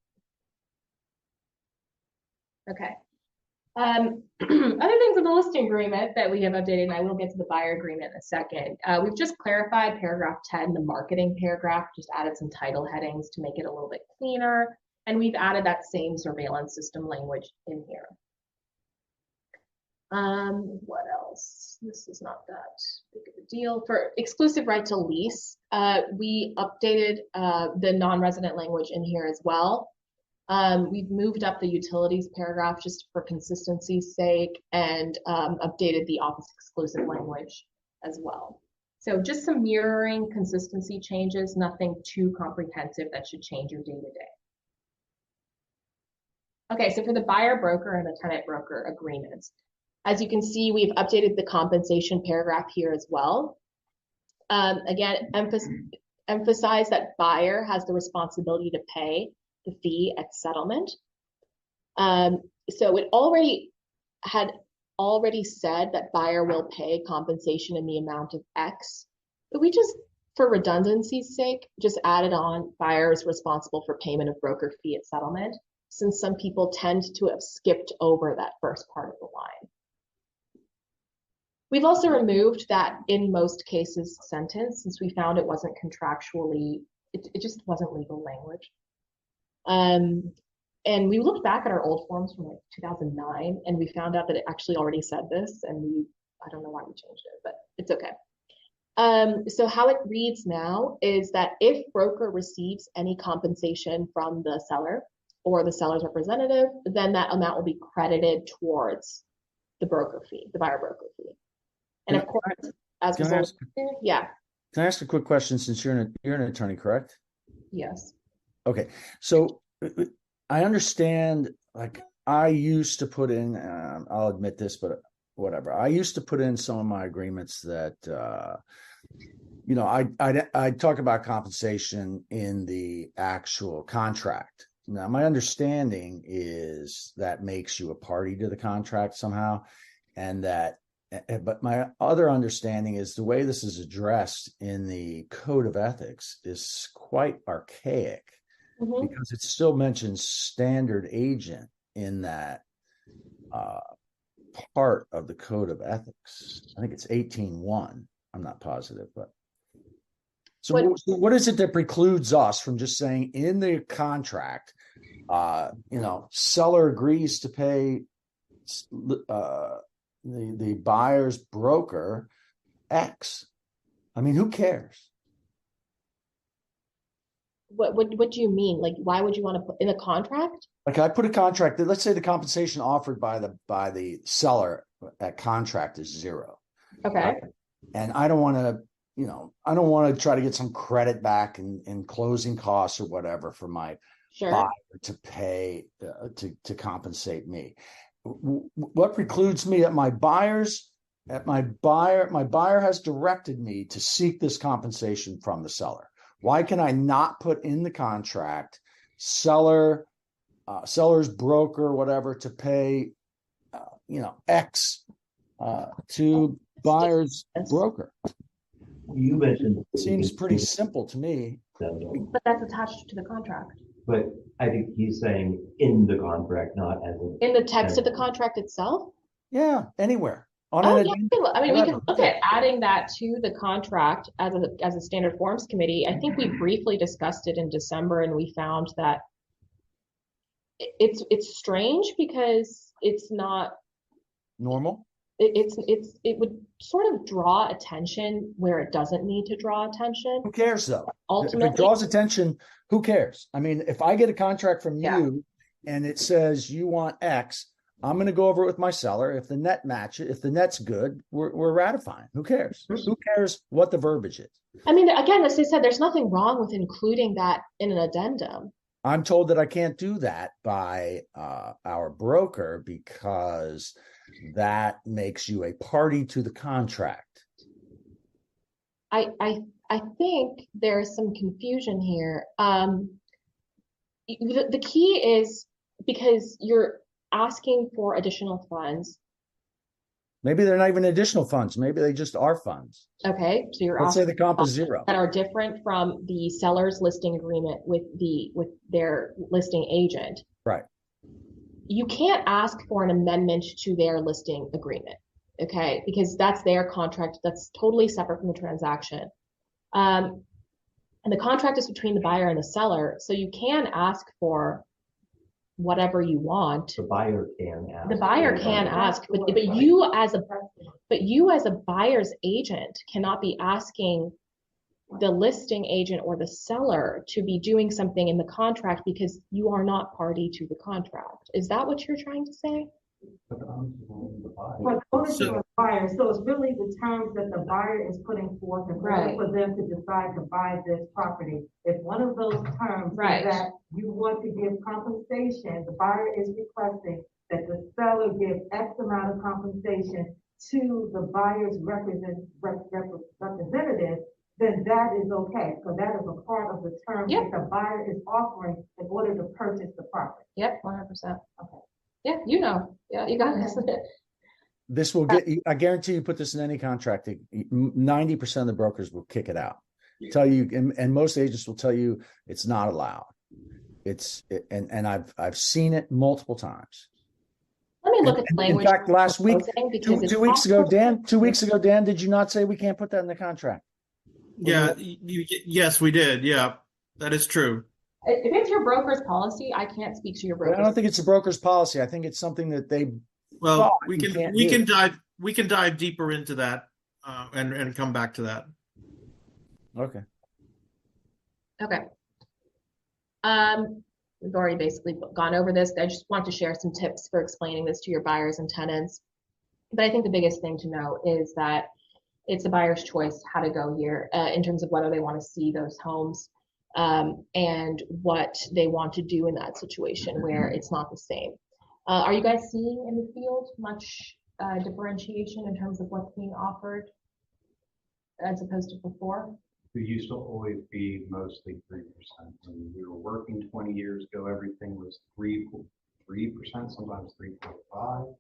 Okay. Other things in the listing agreement that we have updated, and I will get to the buyer agreement in a second. We've just clarified paragraph 10, the marketing paragraph, just added some title headings to make it a little bit cleaner. And we've added that same surveillance system language in here. What else? This is not that big of a deal. For exclusive right to lease, we updated the non-resident language in here as well. We've moved up the utilities paragraph just for consistency's sake, and updated the office exclusive language as well. So just some mirroring consistency changes, nothing too comprehensive that should change your day-to-day. Okay, so for the buyer broker and the tenant broker agreements, as you can see, we've updated the compensation paragraph here as well. Again, emphasize that buyer has the responsibility to pay the fee at settlement. So it had already said that buyer will pay compensation in the amount of X, but we just, for redundancy's sake, just added on buyer is responsible for payment of broker fee at settlement, since some people tend to have skipped over that first part of the line. We've also removed that in most cases sentence, since we found it wasn't contractually, it just wasn't legal language. And we looked back at our old forms from like 2009, and we found out that it actually already said this, and I don't know why we changed it, but it's okay. So how it reads now is that if broker receives any compensation from the seller or the seller's representative, then that amount will be credited towards the broker fee, the buyer broker fee. And of course, as Can I ask, yeah. Can I ask a quick question, since you're an attorney, correct? Yes. Okay. So I understand, like, I used to put in, I'll admit this, but whatever. I used to put in some of my agreements that, I talk about compensation in the actual contract. Now, my understanding is that makes you a party to the contract somehow, and that, but my other understanding is the way this is addressed in the Code of Ethics is quite archaic, because it still mentions standard agent in that part of the Code of Ethics. I think it's 18.1. I'm not positive, but so what is it that precludes us from just saying in the contract, seller agrees to pay the buyer's broker X? I mean, who cares? What do you mean? Like, why would you want to put in a contract? Like, I put a contract that, let's say the compensation offered by the seller at contract is 0. Okay. Right? And I don't want to try to get some credit back in closing costs or whatever for my buyer to pay to compensate me. What precludes me my buyer has directed me to seek this compensation from the seller. Why can I not put in the contract seller's broker, whatever, to pay, X to buyer's broker? You mentioned it seems pretty simple to me. But that's attached to the contract. But I think he's saying in the contract, not as in the text of the contract itself. Yeah, anywhere. On Oh, an yeah, addendum, I mean, we can whatever. look at adding that to the contract as a standard forms committee. I think we briefly discussed it in December and we found that it's strange because it's not, Normal. it would sort of draw attention where it doesn't need to draw attention. Who cares though? If Ultimately, it draws attention, who cares? I mean, if I get a contract from Yeah. you and it says you want X, I'm going to go over it with my seller. If the net matches, if the net's good, we're ratifying. Who cares? Who cares what the verbiage is? I mean, again, as I said, there's nothing wrong with including that in an addendum. I'm told that I can't do that by our broker because that makes you a party to the contract. I think there's some confusion here. The key is because you're asking for additional funds. Maybe they're not even additional funds. Maybe they just are funds. Okay, so you're Let's say asking the comp is funds 0. that are different from the seller's listing agreement with their listing agent. Right. You can't ask for an amendment to their listing agreement, okay? Because that's their contract. That's totally separate from the transaction. And the contract is between the buyer and the seller, so you can ask for whatever you want. The buyer can ask. The buyer can ask, but you as a buyer's agent cannot be asking the listing agent or the seller to be doing something in the contract because you are not party to the contract. Is that what you're trying to say? But I'm the buyer. But ownership So- of buyer, so it's really the terms that the buyer is putting forth in order Right. for them to decide to buy this property. If one of those terms Right. is that you want to give compensation, the buyer is requesting that the seller give X amount of compensation to the buyer's representative, then that is okay, because that is a part of the term Yep. that the buyer is offering in order to purchase the property. Yep, 100%. Okay. Yeah, you know. Yeah, you got this. This will get, I guarantee you put this in any contract, 90% of the brokers will kick it out. Tell you, and most agents will tell you it's not allowed. And I've seen it multiple times. Let me look at the language. In fact, last week, because it's 2 weeks ago, possible- 2 weeks ago, Dan, did you not say we can't put that in the contract? Yeah, yes, we did. Yeah, that is true. If it's your broker's policy, I can't speak to your But I broker's. don't think it's a broker's policy. I think it's something that they Well, thought we you can can't we do. can dive deeper into that and come back to that. Okay. Okay. We've already basically gone over this. I just want to share some tips for explaining this to your buyers and tenants. But I think the biggest thing to know is that it's a buyer's choice how to go here in terms of whether they want to see those homes and what they want to do in that situation where it's not the same. Are you guys seeing in the field much differentiation in terms of what's being offered as opposed to before? It used to always be mostly 3%. When we were working 20 years ago, everything was 3%, sometimes 3.5.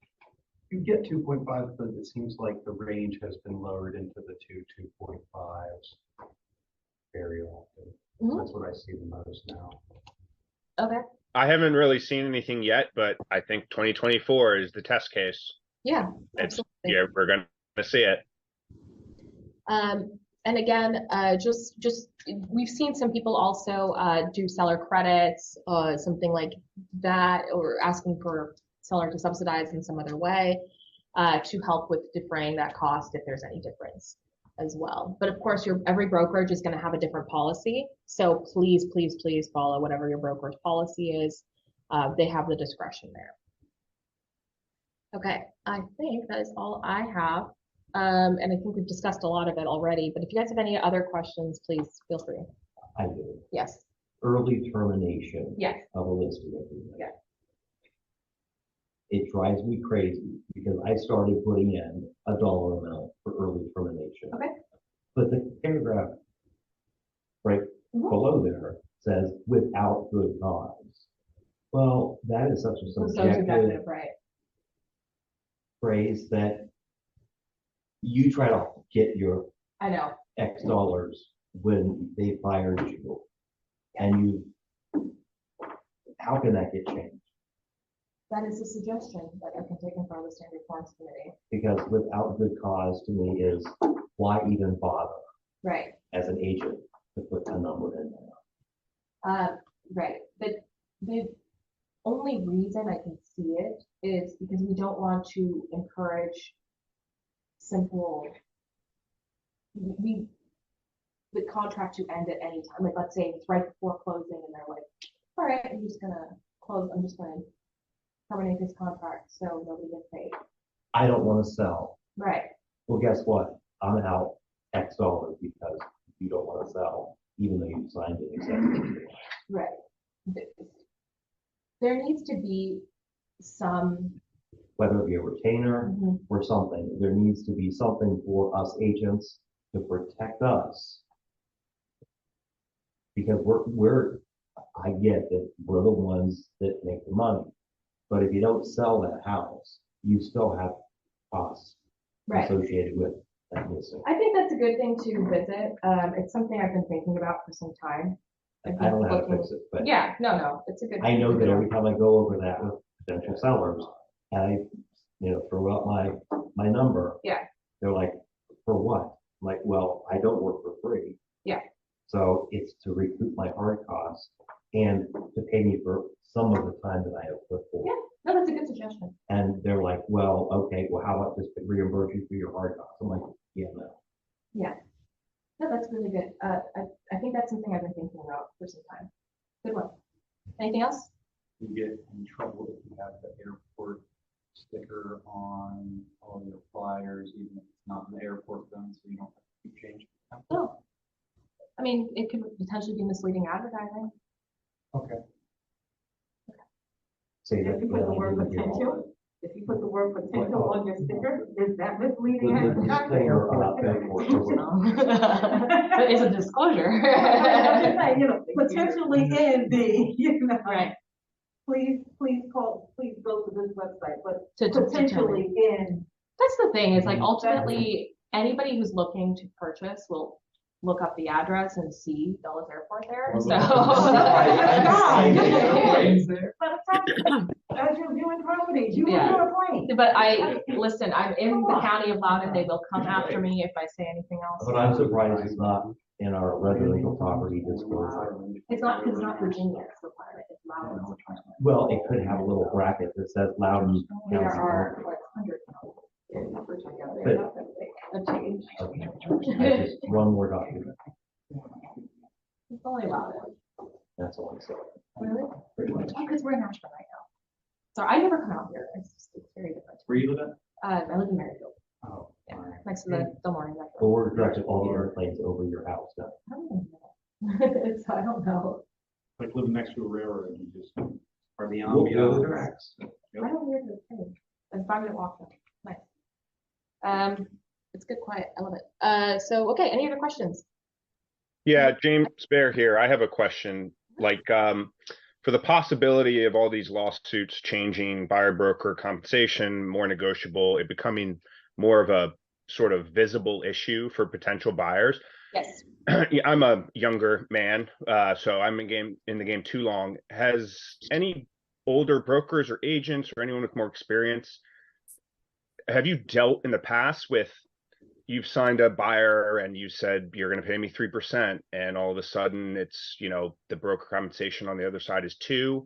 You get 2.5, but it seems like the range has been lowered into the 2.5s very often. Mhm. That's what I see the most now. Okay. I haven't really seen anything yet, but I think 2024 is the test case. Yeah. It's Absolutely. yeah, we're gonna see it. And again, just we've seen some people also do seller credits, something like that, or asking for seller to subsidize in some other way to help with defraying that cost if there's any difference as well. But of course, every brokerage is going to have a different policy. So please, please, please follow whatever your broker's policy is. They have the discretion there. Okay, I think that is all I have. And I think we've discussed a lot of it already, but if you guys have any other questions, please feel free. I do. Yes. Early termination Yes. of a listing agreement. Yeah. It drives me crazy because I started putting in a dollar amount for early termination. Okay. But the paragraph right Mhm. below there says without good cause. Well, that is such a So subjective right. phrase that you try to get your I know. X dollars when they fired you. And how can that get changed? That is a suggestion that I can take in front of the Standard Forms Committee. Because without good cause to me is why even bother Right. as an agent to put a number in there? Right. But the only reason I can see it is because we don't want to encourage simple, the contract to end at any time. Like, let's say it's right before closing and they're like, all right, I'm just gonna terminate this contract so nobody gets paid. I don't want to sell. Right. Well, guess what? I'm out X dollars because you don't want to sell, even though you signed an acceptance. Right. There needs to be some, Whether it be a retainer or something, there needs to be something for us agents to protect us. Because I get that we're the ones that make the money. But if you don't sell that house, you still have costs right. associated with that listing. I think that's a good thing to visit. It's something I've been thinking about for some time. I don't know how to fix it, but yeah, no, it's a good. I know that every time I go over that with potential sellers, and I, throw out my number. Yeah. They're like, for what? I'm like, well, I don't work for free. Yeah. So it's to recoup my hard costs and to pay me for some of the time that I have put forth. Yeah, no, that's a good suggestion. And they're like, well, okay, well, how about just reimburse you for your hard costs? I'm like, yeah, no. Yeah. No, that's really good. I think that's something I've been thinking about for some time. Good one. Anything else? You get in trouble if you have the airport sticker on all your flyers, even if it's not in the airport zone, so you don't have to keep changing. No. I mean, it could potentially be misleading advertising. Okay. Say that If you put the word potential, if you put the word potential on your sticker, is that misleading? It's a disclosure. Potentially in the, Right. Please go to this website, but To potentially in. That's the thing, is like ultimately anybody who's looking to purchase will look up the address and see Dulles Airport there. So as you're viewing properties, you Yeah. will do a plane. but listen, I'm in the county of Loudoun. They will come after me if I say anything else. But I'm surprised it's not in our residential property disclosure. It's not Virginia, it's requirement, it's Loudoun. Well, it could have a little bracket that says Loudoun. There are like hundreds of in Virginia. They're not that big. A change. Okay. Just one more document. It's only Loudoun. That's all I'm saying. Really? Pretty much. Because we're in Nashville right now. So I never come out here. It's very different. Where you live at? I live in Maryfield. Oh, Yeah, all right. next to the morning. But we're directing all the airplanes over your house now. I don't know. So I don't know. Like living next to a railroad, you just are the We'll go to the ambiance. tracks. I don't hear the thing. It's 5-minute walk. Nice. It's good, quiet. I love it. So okay. Any other questions? Yeah, James Bear here. I have a question. Like, for the possibility of all these lawsuits changing buyer broker compensation, more negotiable, it becoming more of a sort of visible issue for potential buyers. Yes. Yeah, I'm a younger man, so I'm in the game too long. Has any older brokers or agents or anyone with more experience, have you dealt in the past with, you've signed a buyer and you said you're going to pay me 3%, and all of a sudden it's, the broker compensation on the other side is 2%.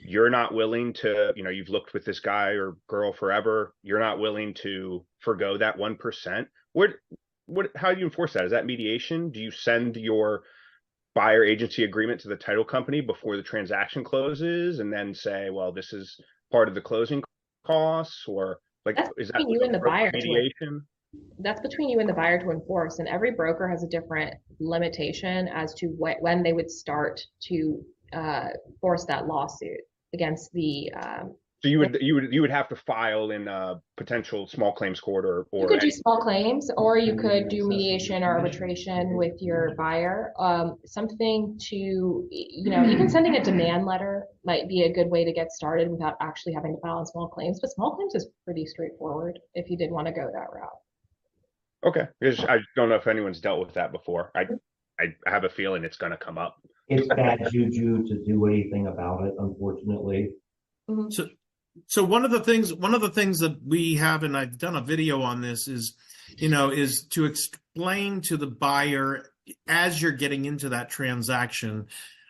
You're not willing to, you've looked with this guy or girl forever. You're not willing to forgo that 1%. How do you enforce that? Is that mediation? Do you send your buyer agency agreement to the title company before the transaction closes and then say, well, this is part of the closing costs, or like, That's is that between you and the buyer mediation? That's between you and the buyer to enforce, and every broker has a different limitation as to when they would start to force that lawsuit against the. So you would have to file in a potential small claims court or you could do small claims, or you could do mediation or arbitration with your buyer. Something to, even sending a demand letter might be a good way to get started without actually having to file on small claims. But small claims is pretty straightforward if you did want to go that route. Okay, I don't know if anyone's dealt with that before. I have a feeling it's going to come up. It's bad juju to do anything about it, unfortunately. So So one of the things that we have, and I've done a video on this, is to explain to the buyer as you're getting into that transaction,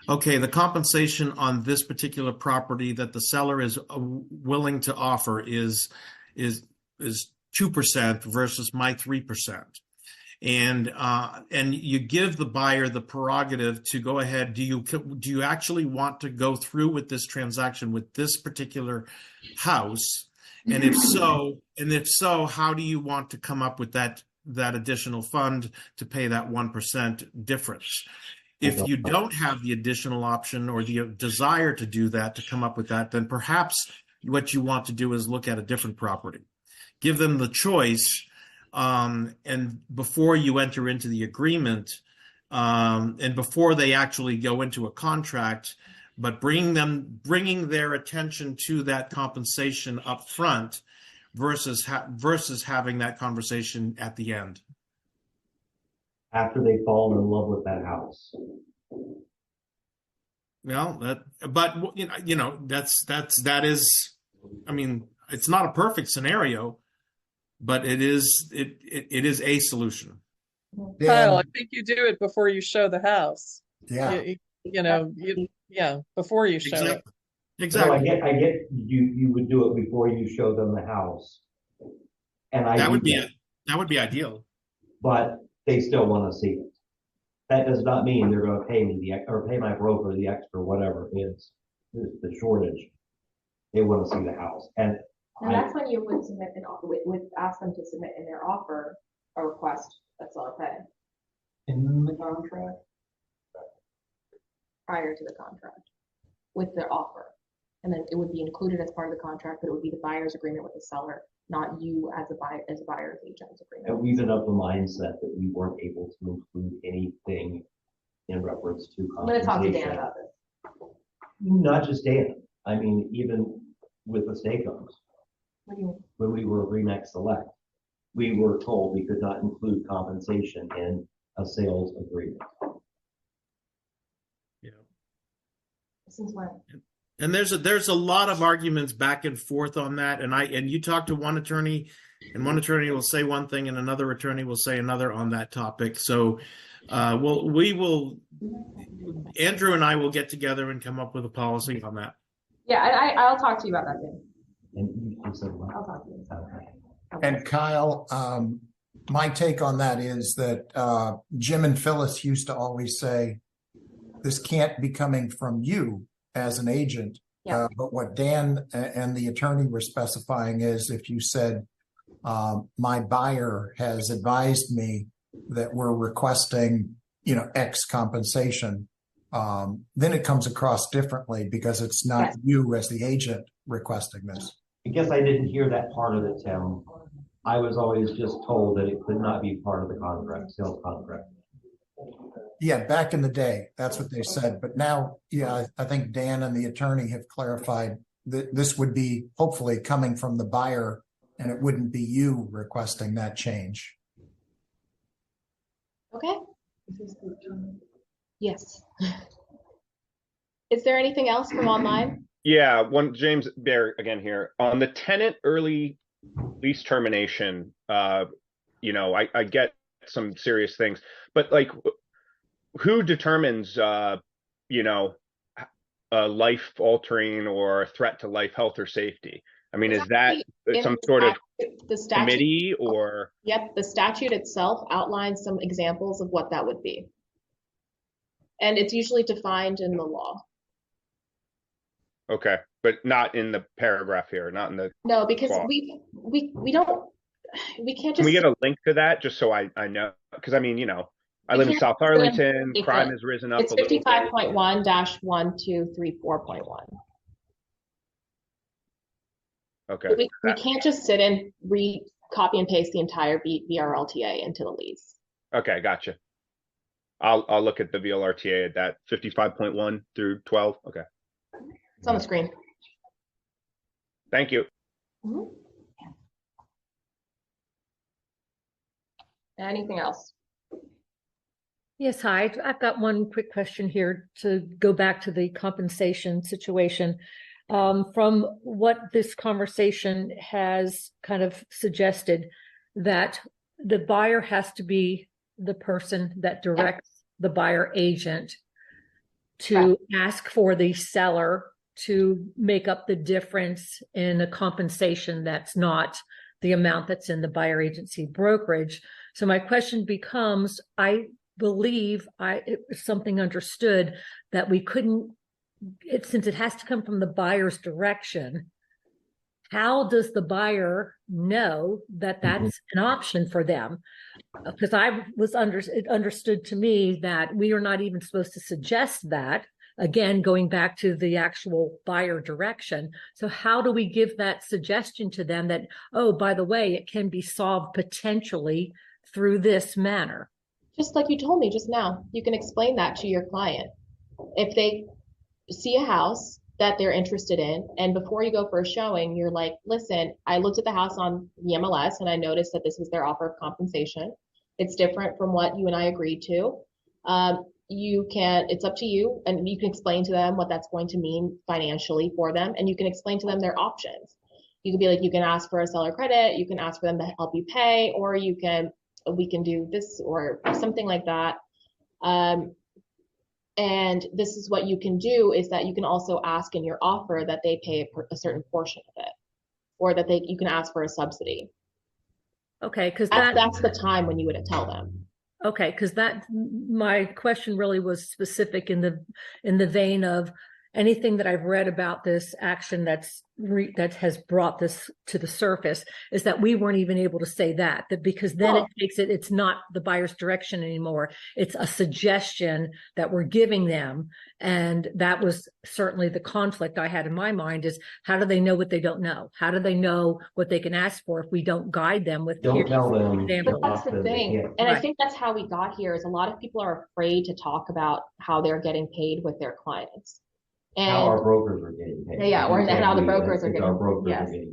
okay, the compensation on this particular property that the seller is willing to offer is 2% versus my 3%. And you give the buyer the prerogative to go ahead. Do you actually want to go through with this transaction with this particular house? And if so, how do you want to come up with that additional fund to pay that 1% difference? If you don't have the additional option or the desire to do that, to come up with that, then perhaps what you want to do is look at a different property. Give them the choice. And before you enter into the agreement, and before they actually go into a contract, but bringing their attention to that compensation up front versus having that conversation at the end. After they fall in love with that house. Well, that is, I mean, it's not a perfect scenario, but it is a solution. Kyle, I think you do it before you show the house. Yeah. Before you show it. Exactly. So I get you would do it before you show them the house. And that would be ideal. But they still want to see it. That does not mean they're going to pay me or pay my broker the extra whatever is the shortage. They want to see the house. And that's when you would submit would ask them to submit in their offer a request that's all pay. In the contract? Prior to the contract with their offer. And then it would be included as part of the contract, but it would be the buyer's agreement with the seller, not you as a buyer's agent's agreement. And we've been of the mindset that we weren't able to include anything in reference to compensation. I'm going to talk to Dan about this. Not just Dan. I mean, even with the stake-ons. When we were Remax Select, we were told we could not include compensation in a sales agreement. Yeah. Since when? And there's a lot of arguments back and forth on that. And you talk to one attorney, and one attorney will say one thing, and another attorney will say another on that topic. So, Andrew and I will get together and come up with a policy on that. Yeah, I'll talk to you about that thing. And you said what? I'll talk to you about that. And Kyle, my take on that is that Jim and Phyllis used to always say, this can't be coming from you as an agent. Yeah. But what Dan and the attorney were specifying is if you said, my buyer has advised me that we're requesting, X compensation, then it comes across differently because it's not you as the agent requesting this. I guess I didn't hear that part of it, Tim. I was always just told that it could not be part of the contract, sales contract. Yeah, back in the day, that's what they said. But now, I think Dan and the attorney have clarified that this would be hopefully coming from the buyer and it wouldn't be you requesting that change. Okay. Yes. Is there anything else from online? Yeah, James Bear again here. On the tenant early lease termination, I get some serious things, but like, who determines, a life altering or a threat to life, health, or safety? I mean, is that some sort of committee or? Yep, the statute itself outlines some examples of what that would be. And it's usually defined in the law. Okay, but not in the paragraph here, not in the. No, because clause. we can't just. Can we get a link to that just so I know? Because I mean, I live in South Arlington. Crime has risen up. It's 55.1-1234.1. Okay. We can't just sit and copy and paste the entire VRLTA into the lease. Okay, gotcha. I'll look at the VLRTA at that 55.1 through 12. Okay. It's on the screen. Thank you. Mm-hmm. Anything else? Yes, hi. I've got one quick question here to go back to the compensation situation. from what this conversation has kind of suggested, that the buyer has to be the person that directs the buyer agent to ask for the seller to make up the difference in a compensation that's not the amount that's in the buyer agency brokerage. So my question becomes, I believe it was something understood that we couldn't, since it has to come from the buyer's direction, how does the buyer know that that's an option for them? Because it understood to me that we are not even supposed to suggest that. Again, going back to the actual buyer direction. So how do we give that suggestion to them that, oh, by the way, it can be solved potentially through this manner? Just like you told me just now, you can explain that to your client. If they see a house that they're interested in, and before you go for a showing, you're like, listen, I looked at the house on the MLS and I noticed that this was their offer of compensation. It's different from what you and I agreed to. It's up to you, and you can explain to them what that's going to mean financially for them, and you can explain to them their options. You can be like, you can ask for a seller credit, you can ask for them to help you pay, or we can do this or something like that. And this is what you can do, is that you can also ask in your offer that they pay a certain portion of it, or that you can ask for a subsidy. Okay, because that's the time when you would tell them. Okay, because my question really was specific in the vein of anything that I've read about this action that has brought this to the surface is that we weren't even able to say that because then it's not the buyer's direction anymore. It's a suggestion that we're giving them. And that was certainly the conflict I had in my mind, is how do they know what they don't know? How do they know what they can ask for if we don't guide them with Don't tell them. But that's the thing. And I think that's how we got here, is a lot of people are afraid to talk about how they're getting paid with their clients. And how our brokers are getting paid. Yeah, or how the brokers are getting paid.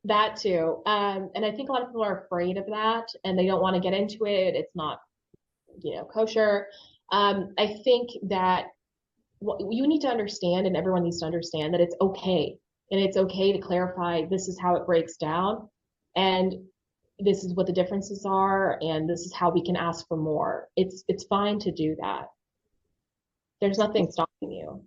That too. And I think a lot of people are afraid of that and they don't want to get into it. It's not, kosher. I think that you need to understand, and everyone needs to understand, that it's okay. And it's okay to clarify, this is how it breaks down, and this is what the differences are, and this is how we can ask for more. It's fine to do that. There's nothing stopping you.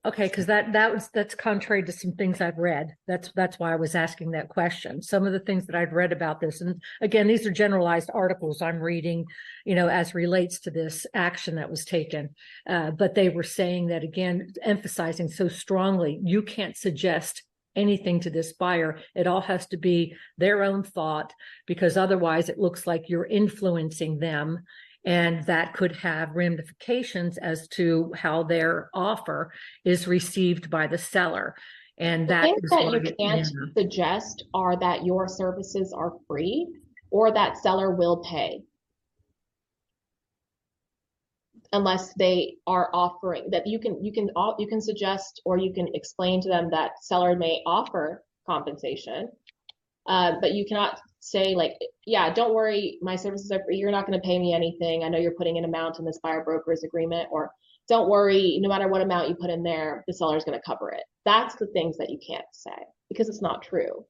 Okay, because that's contrary to some things I've read. That's why I was asking that question. Some of the things that I've read about this, and again, these are generalized articles I'm reading, as relates to this action that was taken. But they were saying that, again, emphasizing so strongly, you can't suggest anything to this buyer. It all has to be their own thought, because otherwise it looks like you're influencing them. And that could have ramifications as to how their offer is received by the seller. And the things that you can't suggest are that your services are free or that seller will pay. Unless they are offering that, you can suggest, or you can explain to them that seller may offer compensation, but you cannot say, like, yeah, don't worry, my services are free, you're not going to pay me anything, I know you're putting an amount in this buyer broker's agreement, or don't worry, no matter what amount you put in there, the seller's going to cover it. That's the things that you can't say, because it's not true.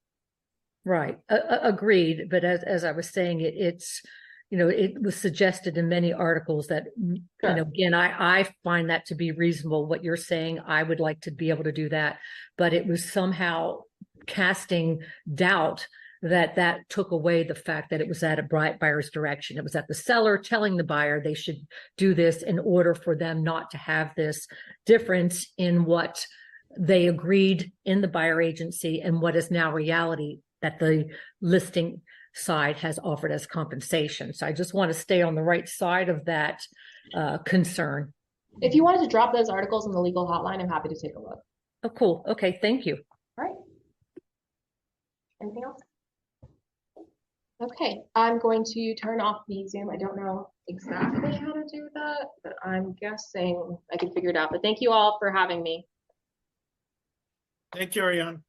Right. Agreed. But as I was saying, it's it was suggested in many articles that, again, I find that to be reasonable. What you're saying, I would like to be able to do that, but it was somehow casting doubt that took away the fact that it was at a buyer's direction. It was at the seller telling the buyer they should do this in order for them not to have this difference in what they agreed in the buyer agency and what is now reality that the listing side has offered as compensation. So I just want to stay on the right side of that concern. If you wanted to drop those articles in the legal hotline, I'm happy to take a look. Oh, cool. Okay, thank you. All right. Anything else? Okay, I'm going to turn off the Zoom. I don't know exactly how to do that, but I'm guessing I can figure it out. But thank you all for having me. Thank you, Ariane.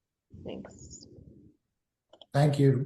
Thanks. Thank you.